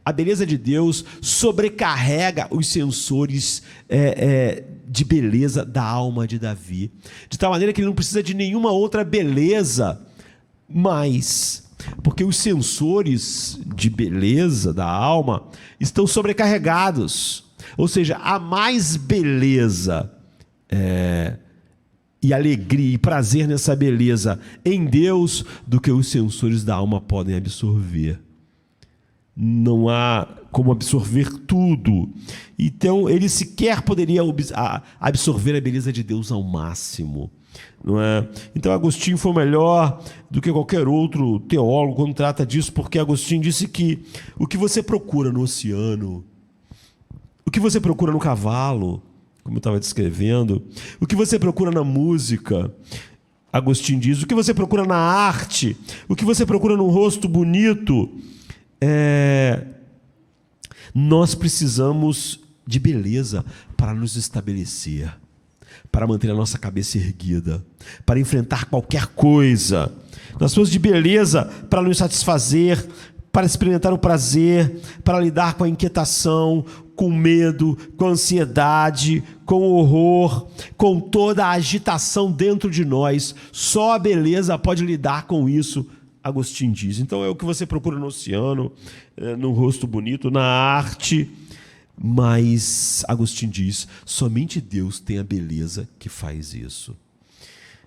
A beleza de Deus sobrecarrega os sensores de beleza da alma de Davi, de tal maneira que ele não precisa de nenhuma outra beleza mais, porque os sensores de beleza da alma estão sobrecarregados. Ou seja, há mais beleza e alegria e prazer nessa beleza em Deus do que os sensores da alma podem absorver. Não há como absorver tudo. Então, ele sequer poderia absorver a beleza de Deus ao máximo. Não é? Então, Agostinho foi melhor do que qualquer outro teólogo quando trata disso, porque Agostinho disse que o que você procura no oceano, o que você procura no cavalo, como eu estava descrevendo, o que você procura na música, Agostinho diz, o que você procura na arte, o que você procura num rosto bonito, nós precisamos de beleza para nos estabelecer, para manter a nossa cabeça erguida, para enfrentar qualquer coisa. Nós precisamos de beleza para nos satisfazer, para experimentar o prazer, para lidar com a inquietação, com o medo, com a ansiedade, com o horror, com toda a agitação dentro de nós. Só a beleza pode lidar com isso, Agostinho diz. Então é o que você procura no oceano, no rosto bonito, na arte. Mas Agostinho diz, somente Deus tem a beleza que faz isso.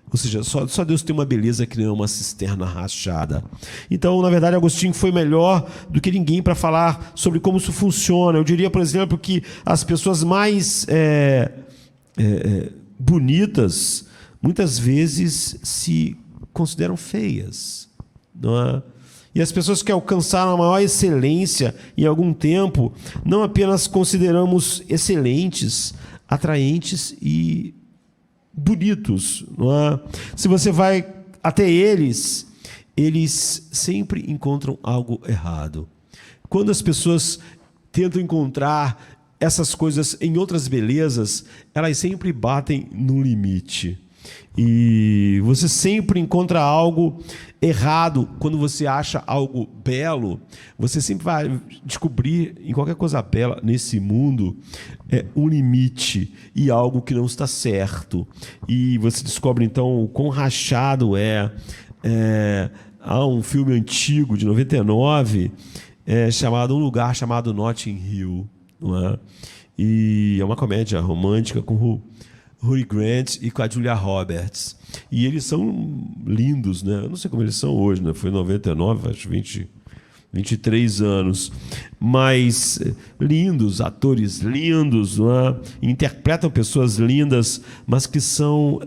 Ou seja, só Deus tem uma beleza que não é uma cisterna rachada. Então, na verdade, Agostinho foi melhor do que ninguém para falar sobre como isso funciona. Eu diria, por exemplo, que as pessoas mais bonitas, muitas vezes se consideram feias. Não é? E as pessoas que alcançaram a maior excelência em algum tempo, não apenas consideramos excelentes, atraentes e bonitos. Não é? Se você vai até eles sempre encontram algo errado. Quando as pessoas tentam encontrar essas coisas em outras belezas, elas sempre batem no limite. E você sempre encontra algo errado quando você acha algo belo. Você sempre vai descobrir em qualquer coisa bela nesse mundo um limite e algo que não está certo. E você descobre então o quão rachado é. Há um filme antigo de 99 chamado Um Lugar Chamado Notting Hill, não é? E é uma comédia romântica com o Hugh Grant e com a Julia Roberts. E eles são lindos, né? Eu não sei como eles são hoje, né? Foi em 99, acho 23 anos. Mas lindos, atores lindos, não é? Interpretam pessoas lindas, mas que são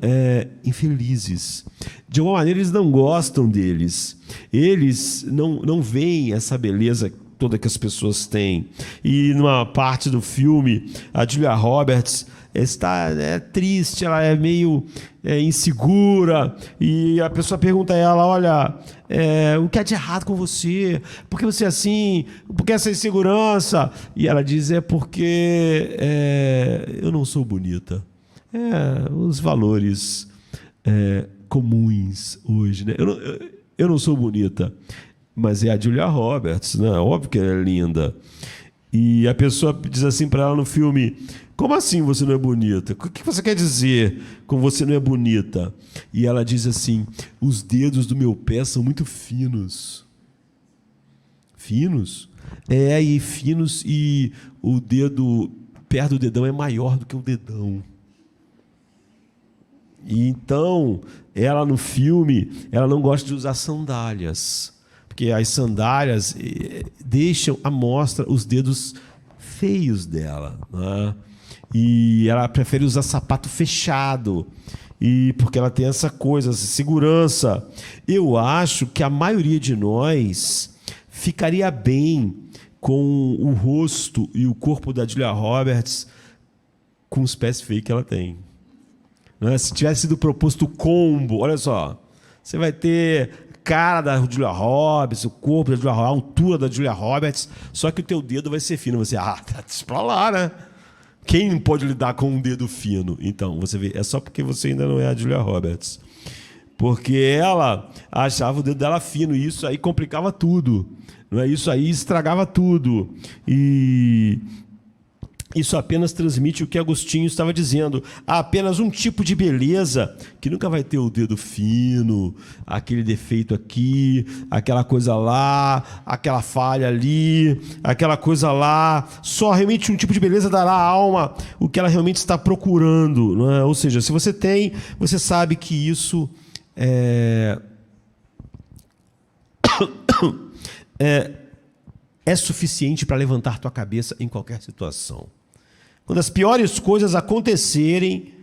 infelizes. De alguma maneira, eles não gostam deles. Eles não veem essa beleza toda que as pessoas têm. E numa parte do filme, a Julia Roberts está triste, ela é meio insegura, e a pessoa pergunta a ela, olha, o que é de errado com você? Por que você é assim? Por que essa insegurança? E ela diz, porque eu não sou bonita. Os valores comuns hoje, né? Eu não sou bonita, mas é a Julia Roberts, né? Óbvio que ela é linda. E a pessoa diz assim para ela no filme, como assim você não é bonita? O que você quer dizer com você não é bonita? E ela diz assim, os dedos do meu pé são muito finos. Finos? E finos, e o dedo perto do dedão é maior do que o dedão. E então, ela no filme, ela não gosta de usar sandálias, porque as sandálias deixam à mostra os dedos feios dela, né? E ela prefere usar sapato fechado, e porque ela tem essa coisa, essa segurança. Eu acho que a maioria de nós ficaria bem com o rosto e o corpo da Julia Roberts com os pés feios que ela tem. Né? Se tivesse sido proposto o combo, olha só, você vai ter cara da Julia Roberts, o corpo da Julia Roberts, a altura da Julia Roberts, só que o teu dedo vai ser fino. Você, tá pra lá, né? Quem pode lidar com um dedo fino? Então, você vê, é só porque você ainda não é a Julia Roberts. Porque ela achava o dedo dela fino, e isso aí complicava tudo. Não é? Isso aí estragava tudo. E isso apenas transmite o que Agostinho estava dizendo. Há apenas um tipo de beleza que nunca vai ter o dedo fino, aquele defeito aqui, aquela coisa lá, aquela falha ali, aquela coisa lá. Só realmente um tipo de beleza dará à alma o que ela realmente está procurando. Não é? Ou seja, se você tem, você sabe que isso é é suficiente para levantar tua cabeça em qualquer situação. Quando as piores coisas acontecerem,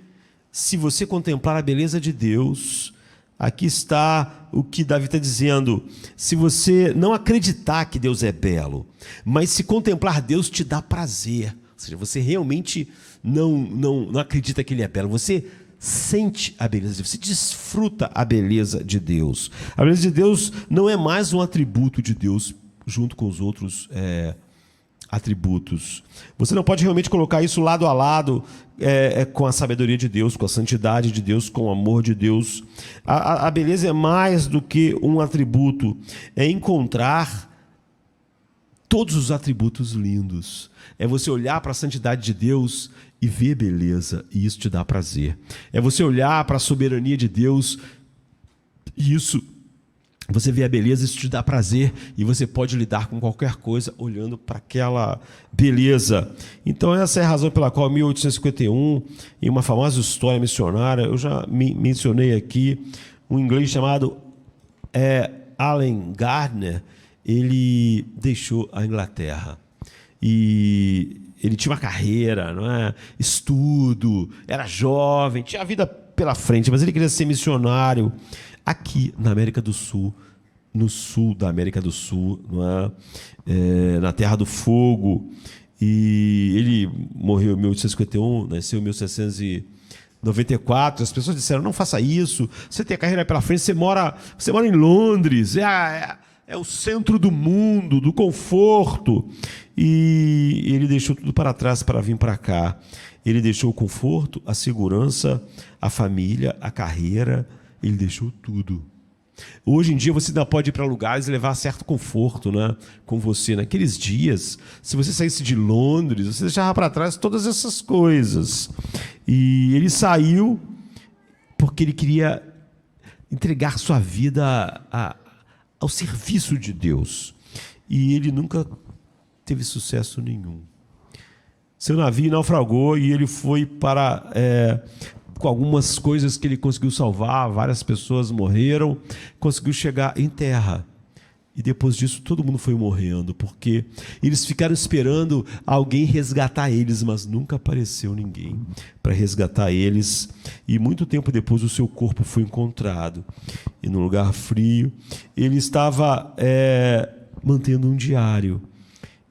se você contemplar a beleza de Deus, aqui está o que Davi está dizendo: se você não acreditar que Deus é belo, mas se contemplar Deus te dá prazer, ou seja, você realmente não acredita que Ele é belo, você sente a beleza de Deus, você desfruta a beleza de Deus. A beleza de Deus não é mais um atributo de Deus junto com os outros atributos. Você não pode realmente colocar isso lado a lado com a sabedoria de Deus, com a santidade de Deus, com o amor de Deus. A beleza é mais do que um atributo, é encontrar todos os atributos lindos. É você olhar para a santidade de Deus e ver beleza, e isso te dá prazer. É você olhar para a soberania de Deus e isso, você vê a beleza, isso te dá prazer, e você pode lidar com qualquer coisa olhando para aquela beleza. Então essa é a razão pela qual, em 1851, em uma famosa história missionária, eu já mencionei aqui, um inglês chamado Allen Gardner, ele deixou a Inglaterra. E ele tinha uma carreira, não é? Estudo, era jovem, tinha a vida pela frente, mas ele queria ser missionário aqui na América do Sul, no sul da América do Sul, não é? Na Terra do Fogo. E ele morreu em 1851, nasceu em 1794. As pessoas disseram: não faça isso, você tem a carreira pela frente, você mora em Londres, é o centro do mundo, do conforto. E ele deixou tudo para trás para vir para cá. Ele deixou o conforto, a segurança, a família, a carreira. Ele deixou tudo. Hoje em dia você ainda pode ir para lugares e levar certo conforto, né, com você. Naqueles dias, se você saísse de Londres, você deixava para trás todas essas coisas. E ele saiu porque ele queria entregar sua vida ao serviço de Deus. E ele nunca teve sucesso nenhum. Seu navio naufragou e ele foi para... com algumas coisas que ele conseguiu salvar, várias pessoas morreram, conseguiu chegar em terra. E depois disso todo mundo foi morrendo, porque eles ficaram esperando alguém resgatar eles, mas nunca apareceu ninguém para resgatar eles. E muito tempo depois o seu corpo foi encontrado. E num lugar frio, ele estava mantendo um diário.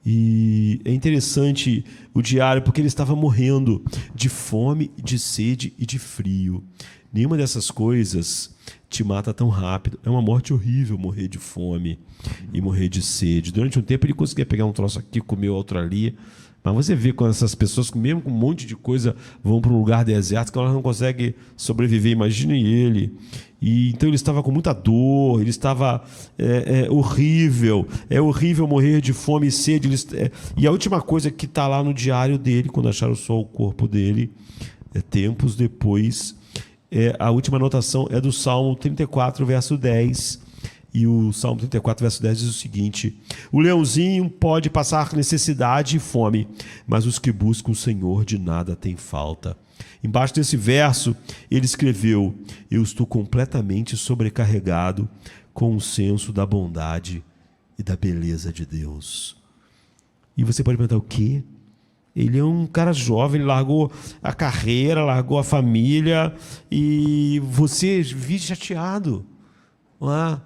E é interessante o diário porque ele estava morrendo de fome, de sede e de frio. Nenhuma dessas coisas te mata tão rápido. É uma morte horrível morrer de fome e morrer de sede. Durante um tempo ele conseguia pegar um troço aqui, comer outro ali. Mas você vê quando essas pessoas, mesmo com um monte de coisa, vão para um lugar deserto que elas não conseguem sobreviver. Imagine ele. E então ele estava com muita dor, ele estava horrível. É horrível morrer de fome e sede. E a última coisa que está lá no diário dele, quando acharam só o corpo dele, tempos depois, a última anotação é do Salmo 34, verso 10. E o Salmo 34, verso 10 diz o seguinte: o leãozinho pode passar necessidade e fome, mas os que buscam o Senhor de nada têm falta. Embaixo desse verso, ele escreveu: eu estou completamente sobrecarregado com o senso da bondade e da beleza de Deus. E você pode perguntar: o quê? Ele é um cara jovem, ele largou a carreira, largou a família, e você vive chateado, não é?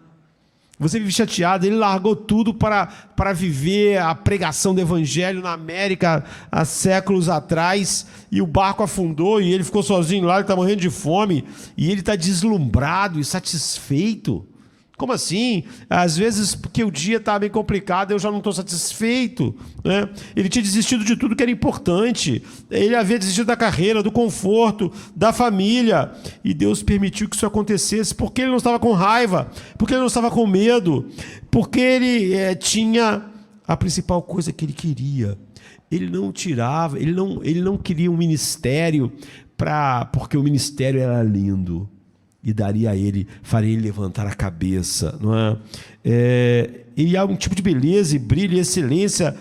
Você vive chateado, ele largou tudo para viver a pregação do evangelho na América há séculos atrás, e o barco afundou e ele ficou sozinho lá, ele está morrendo de fome, e ele está deslumbrado e satisfeito. Como assim? Às vezes, porque o dia está bem complicado, eu já não estou satisfeito, né? Ele tinha desistido de tudo que era importante. Ele havia desistido da carreira, do conforto, da família. E Deus permitiu que isso acontecesse porque ele não estava com raiva, porque ele não estava com medo, porque ele tinha a principal coisa que ele queria. Ele não tirava, ele não queria um ministério porque o ministério era lindo. E daria a ele, faria ele levantar a cabeça, não é? E há um tipo de beleza e brilho e excelência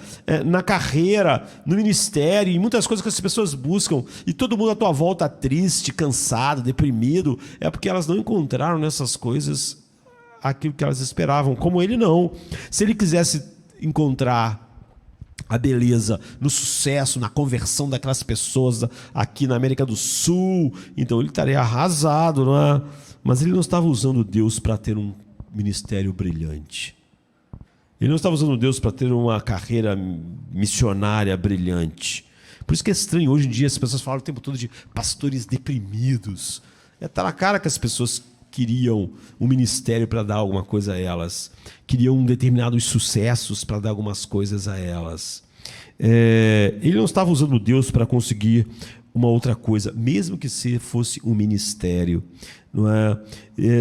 na carreira, no ministério, e muitas coisas que as pessoas buscam, e todo mundo à tua volta triste, cansado, deprimido, é porque elas não encontraram nessas coisas aquilo que elas esperavam, como ele não. Se ele quisesse encontrar a beleza no sucesso, na conversão daquelas pessoas aqui na América do Sul, então ele estaria arrasado, não é? Mas ele não estava usando Deus para ter um ministério brilhante. Ele não estava usando Deus para ter uma carreira missionária brilhante. Por isso que é estranho, hoje em dia as pessoas falam o tempo todo de pastores deprimidos. Está na cara que as pessoas queriam um ministério para dar alguma coisa a elas, queriam determinados sucessos para dar algumas coisas a elas. Ele não estava usando Deus para conseguir uma outra coisa, mesmo que fosse um ministério. Não é?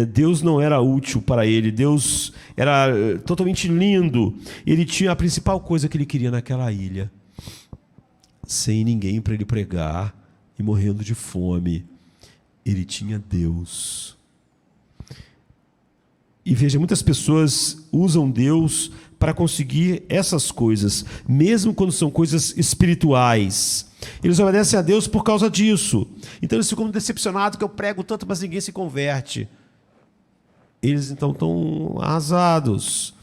Deus não era útil para ele, Deus era totalmente lindo. Ele tinha a principal coisa que ele queria naquela ilha, sem ninguém para ele pregar e morrendo de fome. Ele tinha Deus. E veja, muitas pessoas usam Deus para conseguir essas coisas, mesmo quando são coisas espirituais. Eles obedecem a Deus por causa disso. Então eles ficam decepcionados que eu prego tanto, mas ninguém se converte. Eles então estão arrasados.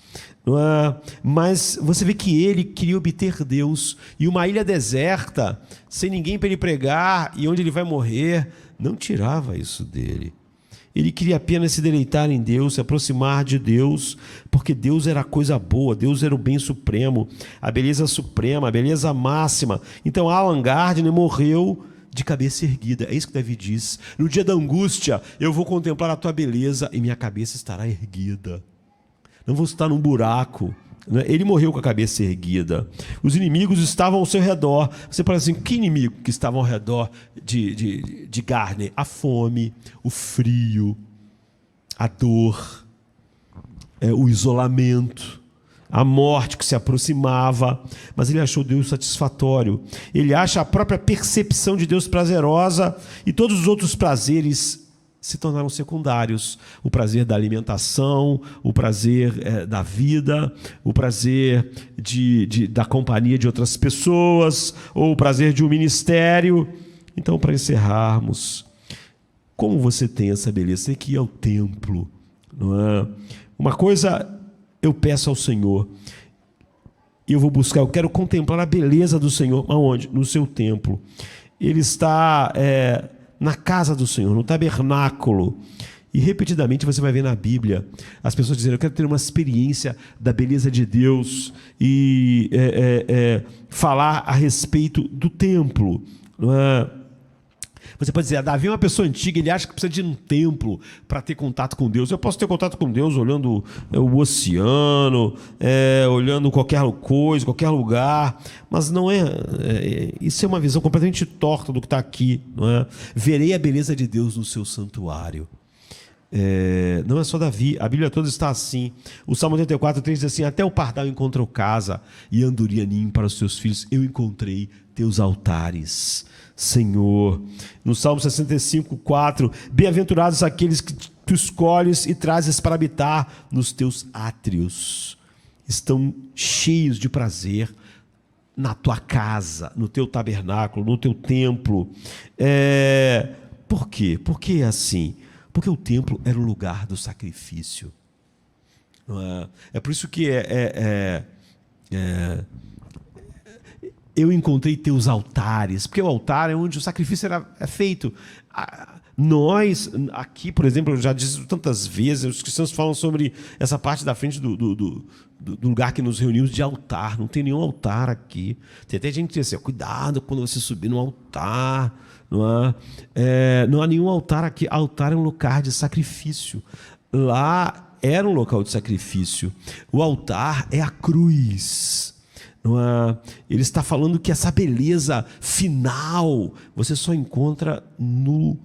Não é? Mas você vê que ele queria obter Deus. E uma ilha deserta, sem ninguém para ele pregar, e onde ele vai morrer, não tirava isso dele. Ele queria apenas se deleitar em Deus, se aproximar de Deus, porque Deus era a coisa boa, Deus era o bem supremo, a beleza suprema, a beleza máxima. Então Alan Gardner morreu de cabeça erguida. É isso que Davi diz. No dia da angústia, eu vou contemplar a tua beleza e minha cabeça estará erguida. Não vou estar num buraco. Ele morreu com a cabeça erguida. Os inimigos estavam ao seu redor. Você fala assim, que inimigo que estavam ao redor de Gardner? A fome, o frio, a dor, o isolamento, a morte que se aproximava. Mas ele achou Deus satisfatório. Ele acha a própria percepção de Deus prazerosa, e todos os outros prazeres se tornaram secundários. O prazer da alimentação, o prazer da vida, o prazer da companhia de outras pessoas, ou o prazer de um ministério. Então, para encerrarmos, como você tem essa beleza? Você tem que ir ao templo, não é? Uma coisa eu peço ao Senhor, e eu vou buscar, eu quero contemplar a beleza do Senhor. Aonde? No seu templo. Ele está na casa do Senhor, no tabernáculo. E repetidamente você vai ver na Bíblia as pessoas dizendo, eu quero ter uma experiência da beleza de Deus, e falar a respeito do templo. Não é? Você pode dizer, Davi é uma pessoa antiga, ele acha que precisa de um templo para ter contato com Deus. Eu posso ter contato com Deus olhando o oceano, olhando qualquer coisa, qualquer lugar, mas não isso é uma visão completamente torta do que está aqui. Não é? Verei a beleza de Deus no seu santuário. Não é só Davi, a Bíblia toda está assim. O Salmo 84:3 diz assim, até o pardal encontrou casa e andorinha ninho para os seus filhos. Eu encontrei teus altares, Senhor. No Salmo 65:4, bem-aventurados aqueles que tu escolhes e trazes para habitar nos teus átrios. Estão cheios de prazer na tua casa, no teu tabernáculo, no teu templo. Por quê? Por que é assim? Porque o templo era o lugar do sacrifício. É por isso que eu encontrei teus altares, porque o altar é onde o sacrifício é feito. Nós, aqui, por exemplo, eu já disse tantas vezes, os cristãos falam sobre essa parte da frente do lugar que nos reunimos de altar. Não tem nenhum altar aqui. Tem até gente que diz assim, cuidado quando você subir no altar. Não há nenhum altar aqui. Altar é um lugar de sacrifício. Lá era um local de sacrifício. O altar é a cruz. Ele está falando que essa beleza final você só encontra no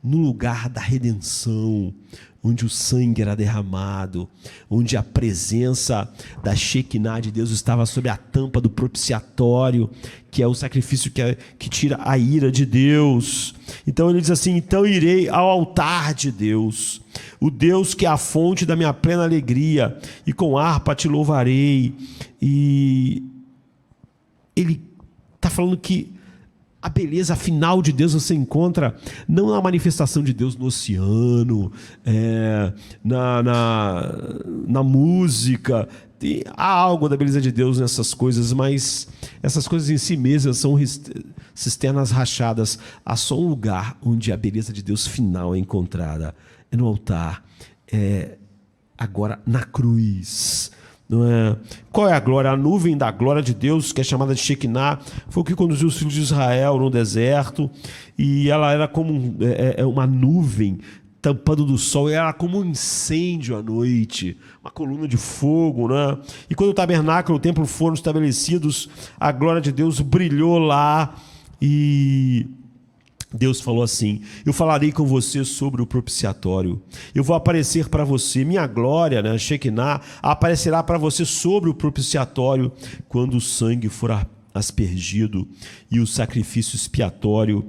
lugar da redenção, onde o sangue era derramado, onde a presença da Shekinah de Deus estava sob a tampa do propiciatório, que é o sacrifício que tira a ira de Deus. Então ele diz assim, então irei ao altar de Deus, o Deus que é a fonte da minha plena alegria, e com harpa te louvarei. E ele está falando que a beleza final de Deus você encontra não na manifestação de Deus no oceano, na música, há algo da beleza de Deus nessas coisas, mas essas coisas em si mesmas são cisternas rachadas. Há só um lugar onde a beleza de Deus final é encontrada. É no altar. Agora na cruz. Não é? Qual é a glória? A nuvem da glória de Deus, que é chamada de Shekinah, foi o que conduziu os filhos de Israel no deserto, e ela era como uma nuvem tampando do sol, e era como um incêndio à noite, uma coluna de fogo, né? E quando o tabernáculo e o templo foram estabelecidos, a glória de Deus brilhou lá, e Deus falou assim: eu falarei com você sobre o propiciatório, eu vou aparecer para você, minha glória, né, Shekinah, aparecerá para você sobre o propiciatório, quando o sangue for aspergido e o sacrifício expiatório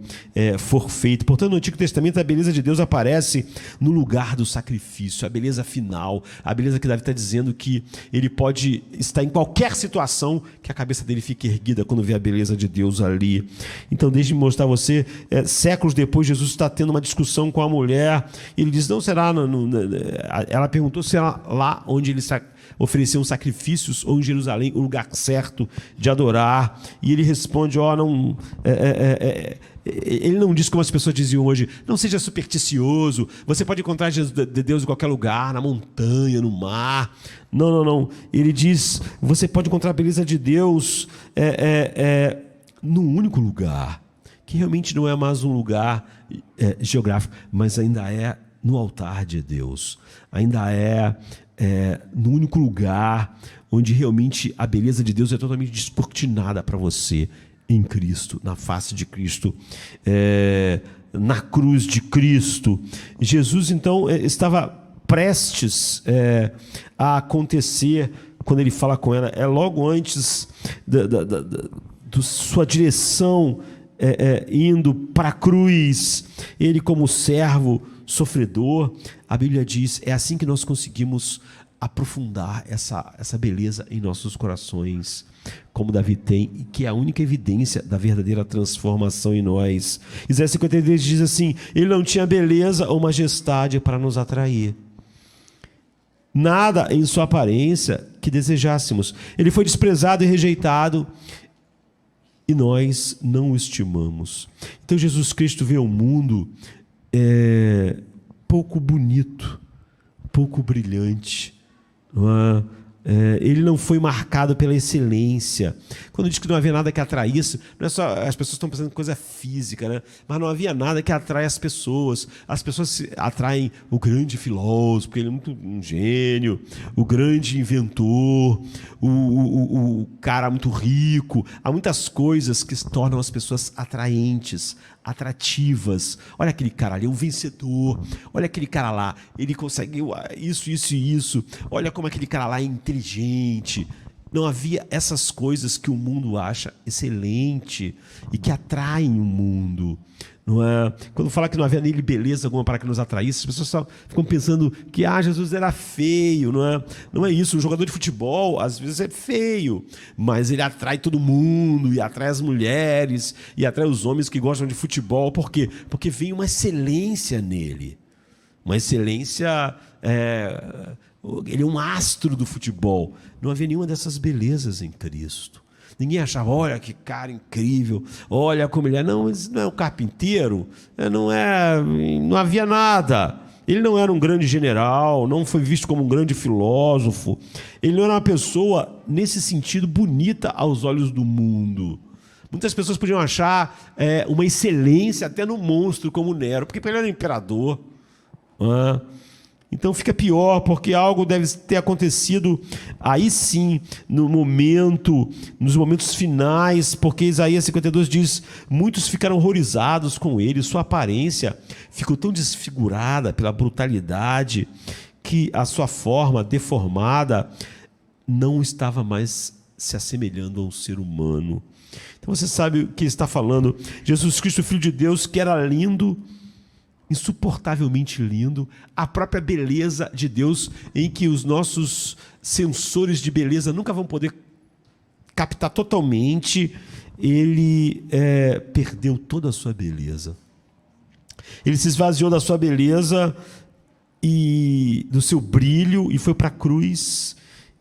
for feito. Portanto, no Antigo Testamento a beleza de Deus aparece no lugar do sacrifício, a beleza final, a beleza que Davi está dizendo que ele pode estar em qualquer situação que a cabeça dele fique erguida quando vê a beleza de Deus ali. Então, deixe-me mostrar a você, séculos depois, Jesus está tendo uma discussão com a mulher, ele diz, não será, ela perguntou se era lá onde ele ofereciam sacrifícios ou em Jerusalém, o lugar certo de adorar, e ele responde, ele não diz como as pessoas diziam hoje, não seja supersticioso, você pode encontrar Deus em qualquer lugar, na montanha, no mar. Não. Ele diz, você pode encontrar a beleza de Deus num único lugar, que realmente não é mais um lugar geográfico, mas ainda é no altar de Deus, ainda no único lugar onde realmente a beleza de Deus é totalmente descortinada para você, em Cristo, na face de Cristo, na cruz de Cristo. Jesus, então, estava prestes a acontecer, quando ele fala com ela, logo antes da sua direção indo para a cruz, ele como servo sofredor, a Bíblia diz, é assim que nós conseguimos aprofundar essa beleza em nossos corações, como Davi tem, e que é a única evidência da verdadeira transformação em nós. Isaías 53 diz assim, ele não tinha beleza ou majestade para nos atrair, nada em sua aparência que desejássemos, ele foi desprezado e rejeitado, e nós não o estimamos. Então Jesus Cristo veio ao mundo pouco bonito, pouco brilhante, não é? Ele não foi marcado pela excelência. Quando diz que não havia nada que atraísse, não é só as pessoas estão pensando em coisa física, né? Mas não havia nada que atrai as pessoas. As pessoas atraem o grande filósofo, porque ele é muito um gênio, o grande inventor, o cara muito rico. Há muitas coisas que tornam as pessoas atraentes, atrativas. Olha aquele cara ali, um vencedor. Olha aquele cara lá, ele consegue isso, isso e isso. Olha como aquele cara lá é inteligente. Não havia essas coisas que o mundo acha excelente e que atraem o mundo. Não é? Quando fala que não havia nele beleza alguma para que nos atraísse, as pessoas só ficam pensando que Jesus era feio. Não é isso. Um jogador de futebol, às vezes, é feio, mas ele atrai todo mundo, e atrai as mulheres, e atrai os homens que gostam de futebol. Por quê? Porque vem uma excelência nele. Uma excelência... ele é um astro do futebol. Não havia nenhuma dessas belezas em Cristo. Ninguém achava, olha que cara incrível, olha como ele é. Não, ele não é um carpinteiro, não havia nada. Ele não era um grande general, não foi visto como um grande filósofo. Ele não era uma pessoa, nesse sentido, bonita aos olhos do mundo. Muitas pessoas podiam achar uma excelência até no monstro como Nero, porque ele era imperador. Então fica pior, porque algo deve ter acontecido aí sim, nos momentos finais, porque Isaías 52 diz, muitos ficaram horrorizados com ele, sua aparência ficou tão desfigurada pela brutalidade, que a sua forma deformada não estava mais se assemelhando a um ser humano. Então você sabe o que ele está falando. Jesus Cristo, Filho de Deus, que era lindo, insuportavelmente lindo, a própria beleza de Deus, em que os nossos sensores de beleza nunca vão poder captar totalmente, ele perdeu toda a sua beleza. Ele se esvaziou da sua beleza e do seu brilho e foi para a cruz,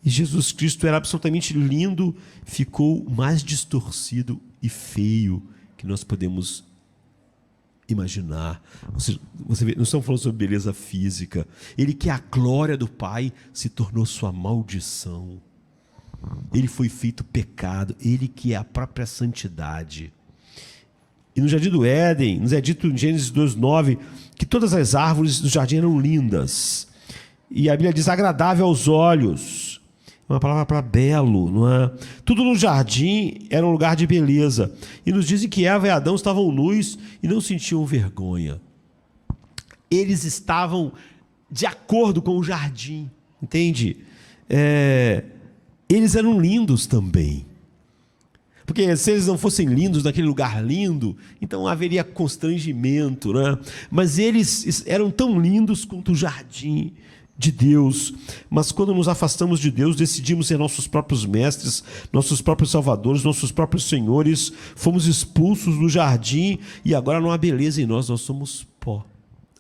E Jesus Cristo era absolutamente lindo, ficou mais distorcido e feio que nós podemos imaginar. Você vê, não estamos falando sobre beleza física. Ele, que é a glória do Pai, se tornou sua maldição. Ele foi feito pecado. Ele, que é a própria santidade. E no Jardim do Éden, nos é dito em Gênesis 2:9, que todas as árvores do jardim eram lindas. E a Bíblia diz agradável aos olhos. Uma palavra para belo, não é? Tudo no jardim era um lugar de beleza. E nos dizem que Eva e Adão estavam nus e não sentiam vergonha. Eles estavam de acordo com o jardim, entende? Eles eram lindos também. Porque se eles não fossem lindos naquele lugar lindo, então haveria constrangimento, né? Mas eles eram tão lindos quanto o jardim de Deus. Mas quando nos afastamos de Deus, decidimos ser nossos próprios mestres, nossos próprios salvadores, nossos próprios senhores, fomos expulsos do jardim e agora não há beleza em nós, nós somos pó.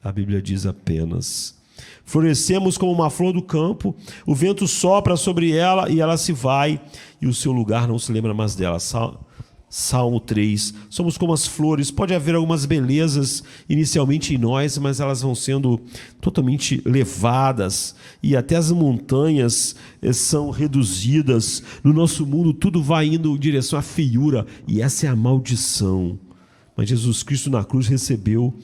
A Bíblia diz apenas. Florescemos como uma flor do campo, o vento sopra sobre ela e ela se vai, e o seu lugar não se lembra mais dela. Salmo 3. Somos como as flores, pode haver algumas belezas inicialmente em nós, mas elas vão sendo totalmente levadas, e até as montanhas são reduzidas. No nosso mundo tudo vai indo em direção à feiura, e essa é a maldição. Mas Jesus Cristo na cruz recebeu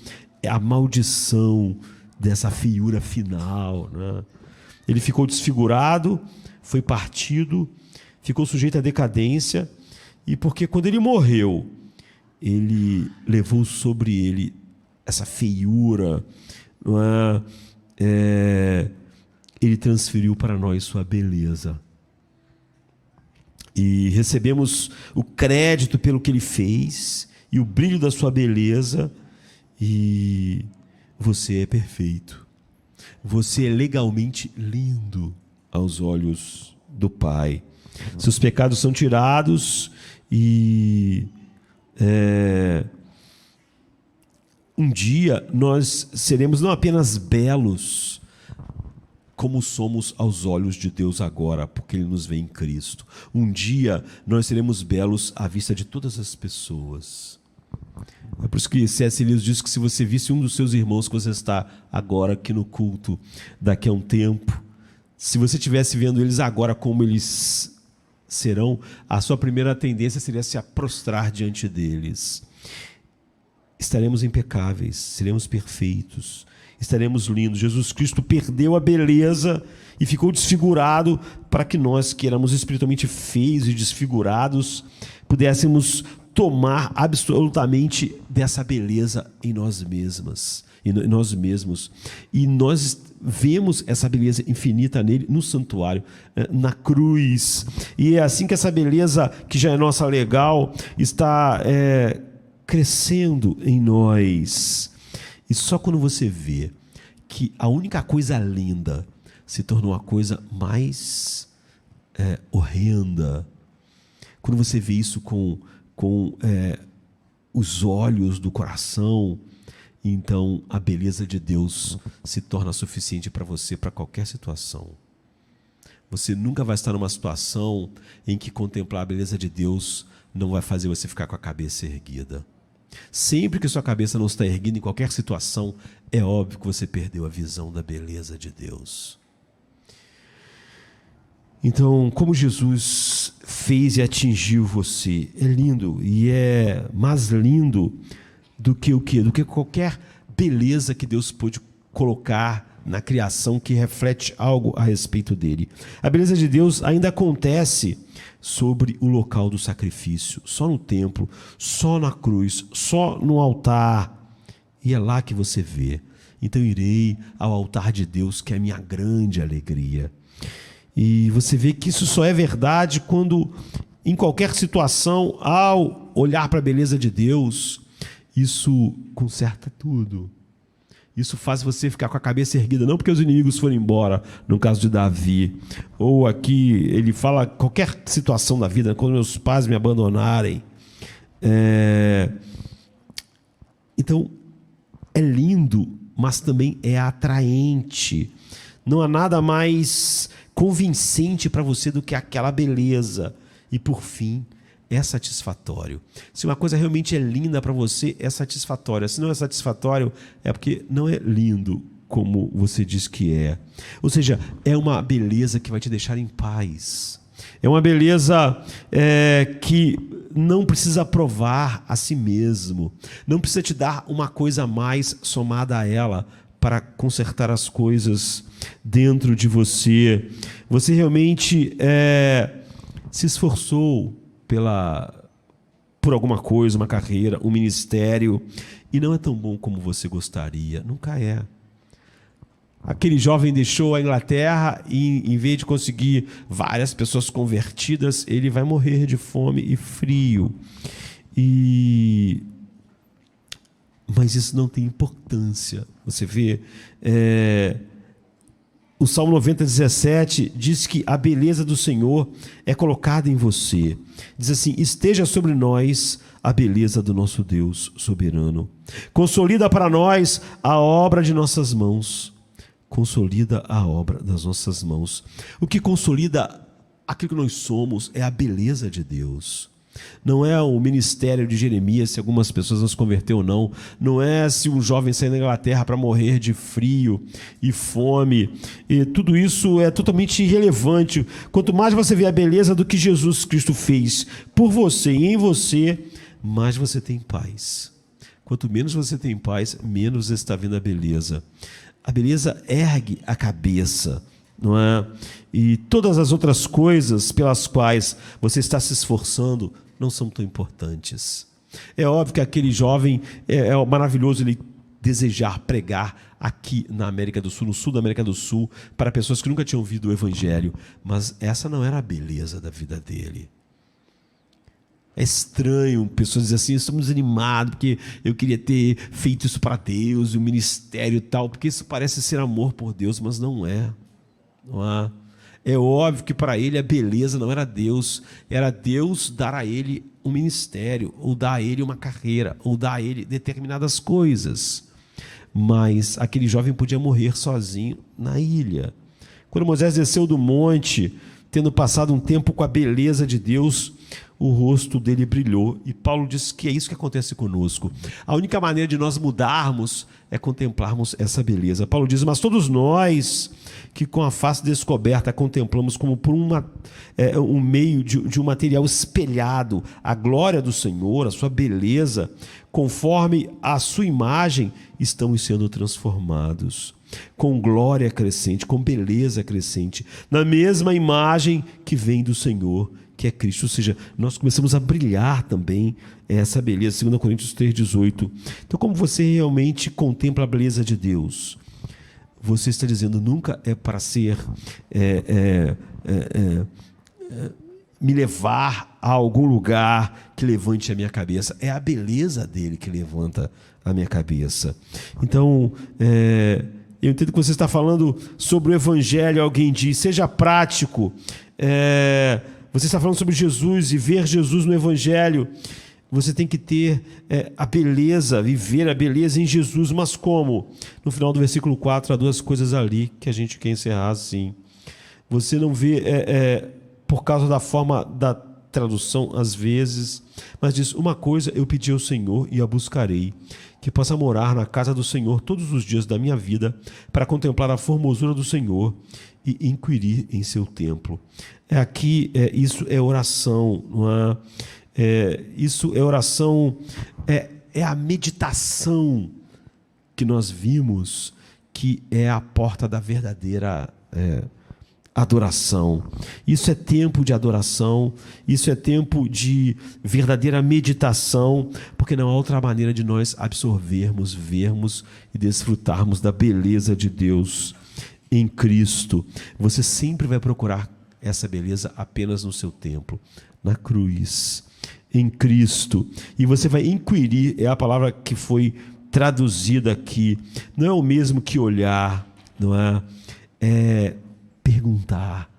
a maldição dessa feiura final, né? Ele ficou desfigurado, foi partido, ficou sujeito à decadência, e porque quando ele morreu, ele levou sobre ele essa feiura, não é? Ele transferiu para nós sua beleza. E recebemos o crédito pelo que ele fez, e o brilho da sua beleza, e você é perfeito. Você é legalmente lindo aos olhos do Pai. Seus pecados são tirados e um dia nós seremos não apenas belos, como somos aos olhos de Deus agora, porque Ele nos vê em Cristo. Um dia nós seremos belos à vista de todas as pessoas. É por isso que C.S. Lewis diz que se você visse um dos seus irmãos que você está agora aqui no culto, daqui a um tempo, se você estivesse vendo eles agora como eles serão, a sua primeira tendência seria se prostrar diante deles. Estaremos impecáveis, seremos perfeitos, estaremos lindos. Jesus Cristo perdeu a beleza e ficou desfigurado para que nós, que éramos espiritualmente feios e desfigurados, pudéssemos tomar absolutamente dessa beleza em nós mesmos. E nós vemos essa beleza infinita nele, no santuário, na cruz. E é assim que essa beleza, que já é nossa legal, está crescendo em nós. E só quando você vê que a única coisa linda se tornou a coisa mais horrenda, quando você vê isso com os olhos do coração, então a beleza de Deus se torna suficiente para você, para qualquer situação. Você nunca vai estar numa situação em que contemplar a beleza de Deus não vai fazer você ficar com a cabeça erguida. Sempre que sua cabeça não está erguida em qualquer situação, é óbvio que você perdeu a visão da beleza de Deus. Então, como Jesus fez e atingiu você, é lindo, e é mais lindo do que o quê? Do que qualquer beleza que Deus pôde colocar na criação que reflete algo a respeito dele. A beleza de Deus ainda acontece sobre o local do sacrifício, só no templo, só na cruz, só no altar, e é lá que você vê. Então irei ao altar de Deus, que é a minha grande alegria. E você vê que isso só é verdade quando, em qualquer situação, ao olhar para a beleza de Deus, isso conserta tudo. Isso faz você ficar com a cabeça erguida, não porque os inimigos foram embora, no caso de Davi. Ou aqui, ele fala qualquer situação da vida, quando meus pais me abandonarem. Então, é lindo, mas também é atraente. Não há nada mais convincente para você do que aquela beleza. E por fim, é satisfatório. Se uma coisa realmente é linda para você, é satisfatória. Se não é satisfatório, é porque não é lindo como você diz que é. Ou seja, é uma beleza que vai te deixar em paz. É uma beleza que não precisa provar a si mesmo. Não precisa te dar uma coisa a mais somada a ela para consertar as coisas dentro de você. Você realmente se esforçou por alguma coisa, uma carreira, um ministério, e não é tão bom como você gostaria. Nunca é. Aquele jovem deixou a Inglaterra e, em vez de conseguir várias pessoas convertidas, ele vai morrer de fome e frio. Mas isso não tem importância. Você vê, o Salmo 90, 17 diz que a beleza do Senhor é colocada em você. Diz assim: esteja sobre nós a beleza do nosso Deus soberano. Consolida para nós a obra de nossas mãos. Consolida a obra das nossas mãos. O que consolida aquilo que nós somos é a beleza de Deus. Não é o ministério de Jeremias, se algumas pessoas não se converteram ou não. Não é se um jovem sair da Inglaterra para morrer de frio e fome. E tudo isso é totalmente irrelevante. Quanto mais você vê a beleza do que Jesus Cristo fez por você e em você, mais você tem paz. Quanto menos você tem paz, menos está vendo a beleza. A beleza ergue a cabeça, não é? E todas as outras coisas pelas quais você está se esforçando não são tão importantes. É óbvio que aquele jovem é maravilhoso ele desejar pregar aqui na América do Sul, no sul da América do Sul, para pessoas que nunca tinham ouvido o Evangelho, mas essa não era a beleza da vida dele. É estranho pessoas dizem assim: estou desanimado porque eu queria ter feito isso para Deus, o ministério e tal, porque isso parece ser amor por Deus, mas não é. Não é. É óbvio que para ele a beleza não era Deus, era Deus dar a ele um ministério, ou dar a ele uma carreira, ou dar a ele determinadas coisas. Mas aquele jovem podia morrer sozinho na ilha. Quando Moisés desceu do monte, tendo passado um tempo com a beleza de Deus, o rosto dele brilhou. E Paulo diz que é isso que acontece conosco. A única maneira de nós mudarmos é contemplarmos essa beleza. Paulo diz: mas todos nós que com a face descoberta contemplamos como por um meio de um material espelhado a glória do Senhor, a sua beleza, conforme a sua imagem, estamos sendo transformados com glória crescente, com beleza crescente, na mesma imagem que vem do Senhor, que é Cristo. Ou seja, nós começamos a brilhar também essa beleza. 2 Coríntios 3,18. Então, como você realmente contempla a beleza de Deus? Você está dizendo: nunca é para ser me levar a algum lugar que levante a minha cabeça. É a beleza dele que levanta a minha cabeça. Então, eu entendo que você está falando sobre o Evangelho. Alguém diz: seja prático. Você está falando sobre Jesus e ver Jesus no Evangelho. Você tem que ter a beleza, viver a beleza em Jesus. Mas como? No final do versículo 4, há duas coisas ali que a gente quer encerrar assim. Você não vê por causa da forma da tradução, às vezes, mas diz: uma coisa eu pedi ao Senhor e a buscarei, que possa morar na casa do Senhor todos os dias da minha vida, para contemplar a formosura do Senhor e inquirir em seu templo. Isso é oração, não é? Isso é oração, é a meditação que nós vimos, que é a porta da verdadeira adoração. Isso é tempo de adoração, isso é tempo de verdadeira meditação, porque não há outra maneira de nós absorvermos, vermos e desfrutarmos da beleza de Deus em Cristo. Você sempre vai procurar essa beleza apenas no seu templo, na cruz, em Cristo. E você vai inquirir, é a palavra que foi traduzida aqui. Não é o mesmo que olhar, não é? É perguntar,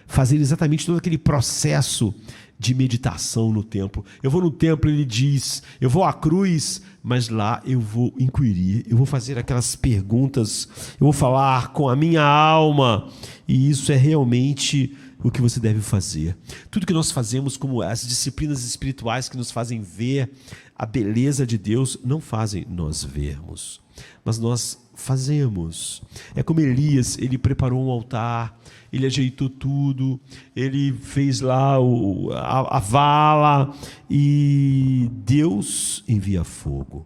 fazer exatamente todo aquele processo de meditação no templo. Eu vou no templo, ele diz, eu vou à cruz, mas lá eu vou inquirir, eu vou fazer aquelas perguntas, eu vou falar com a minha alma, e isso é realmente o que você deve fazer. Tudo que nós fazemos, como as disciplinas espirituais que nos fazem ver a beleza de Deus, não fazem nós vermos, mas nós fazemos. É como Elias, ele preparou um altar, ele ajeitou tudo, ele fez lá a vala, e Deus envia fogo.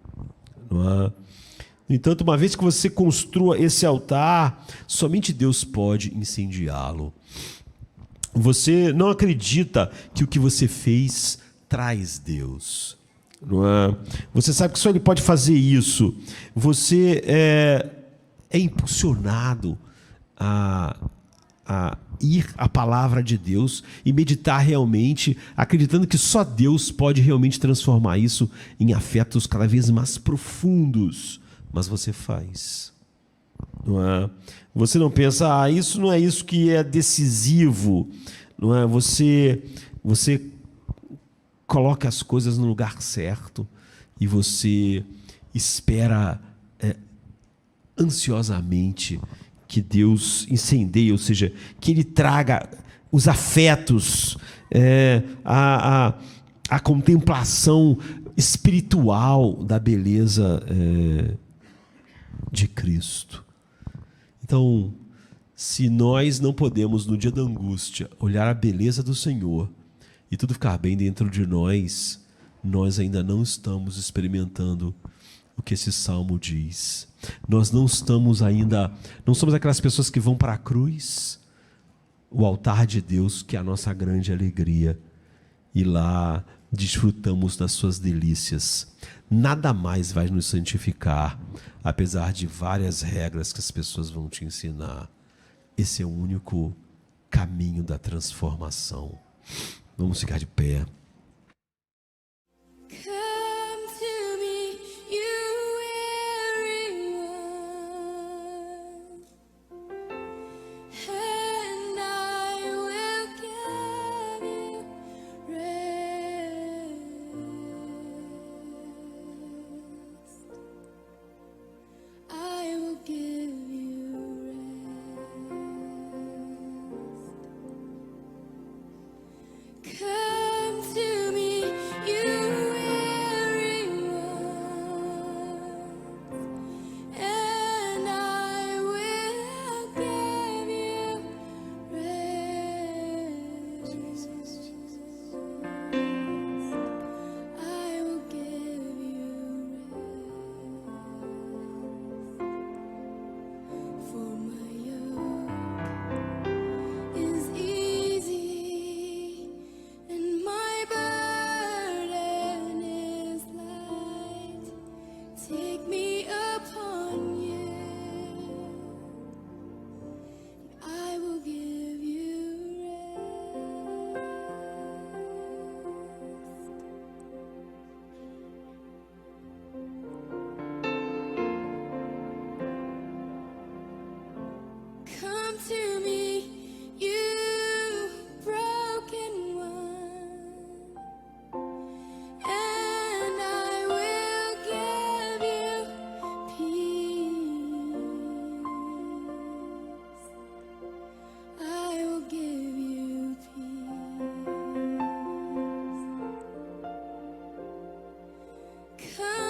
Não é? No entanto, uma vez que você construa esse altar, somente Deus pode incendiá-lo. Você não acredita que o que você fez traz Deus. Não é? Você sabe que só Ele pode fazer isso. Você é impulsionado a ir à palavra de Deus e meditar realmente, acreditando que só Deus pode realmente transformar isso em afetos cada vez mais profundos. Mas você faz. Não é? Você não pensa, isso não é isso que é decisivo. Não é? Você coloca as coisas no lugar certo e você espera ansiosamente que Deus incendeie, ou seja, que Ele traga os afetos, a contemplação espiritual da beleza de Cristo. Então, se nós não podemos, no dia da angústia, olhar a beleza do Senhor e tudo ficar bem dentro de nós, nós ainda não estamos experimentando o que esse salmo diz. Nós não estamos ainda, não somos aquelas pessoas que vão para a cruz, o altar de Deus, que é a nossa grande alegria, e lá desfrutamos das suas delícias. Nada mais vai nos santificar, apesar de várias regras que as pessoas vão te ensinar. Esse é o único caminho da transformação. Vamos ficar de pé.
Come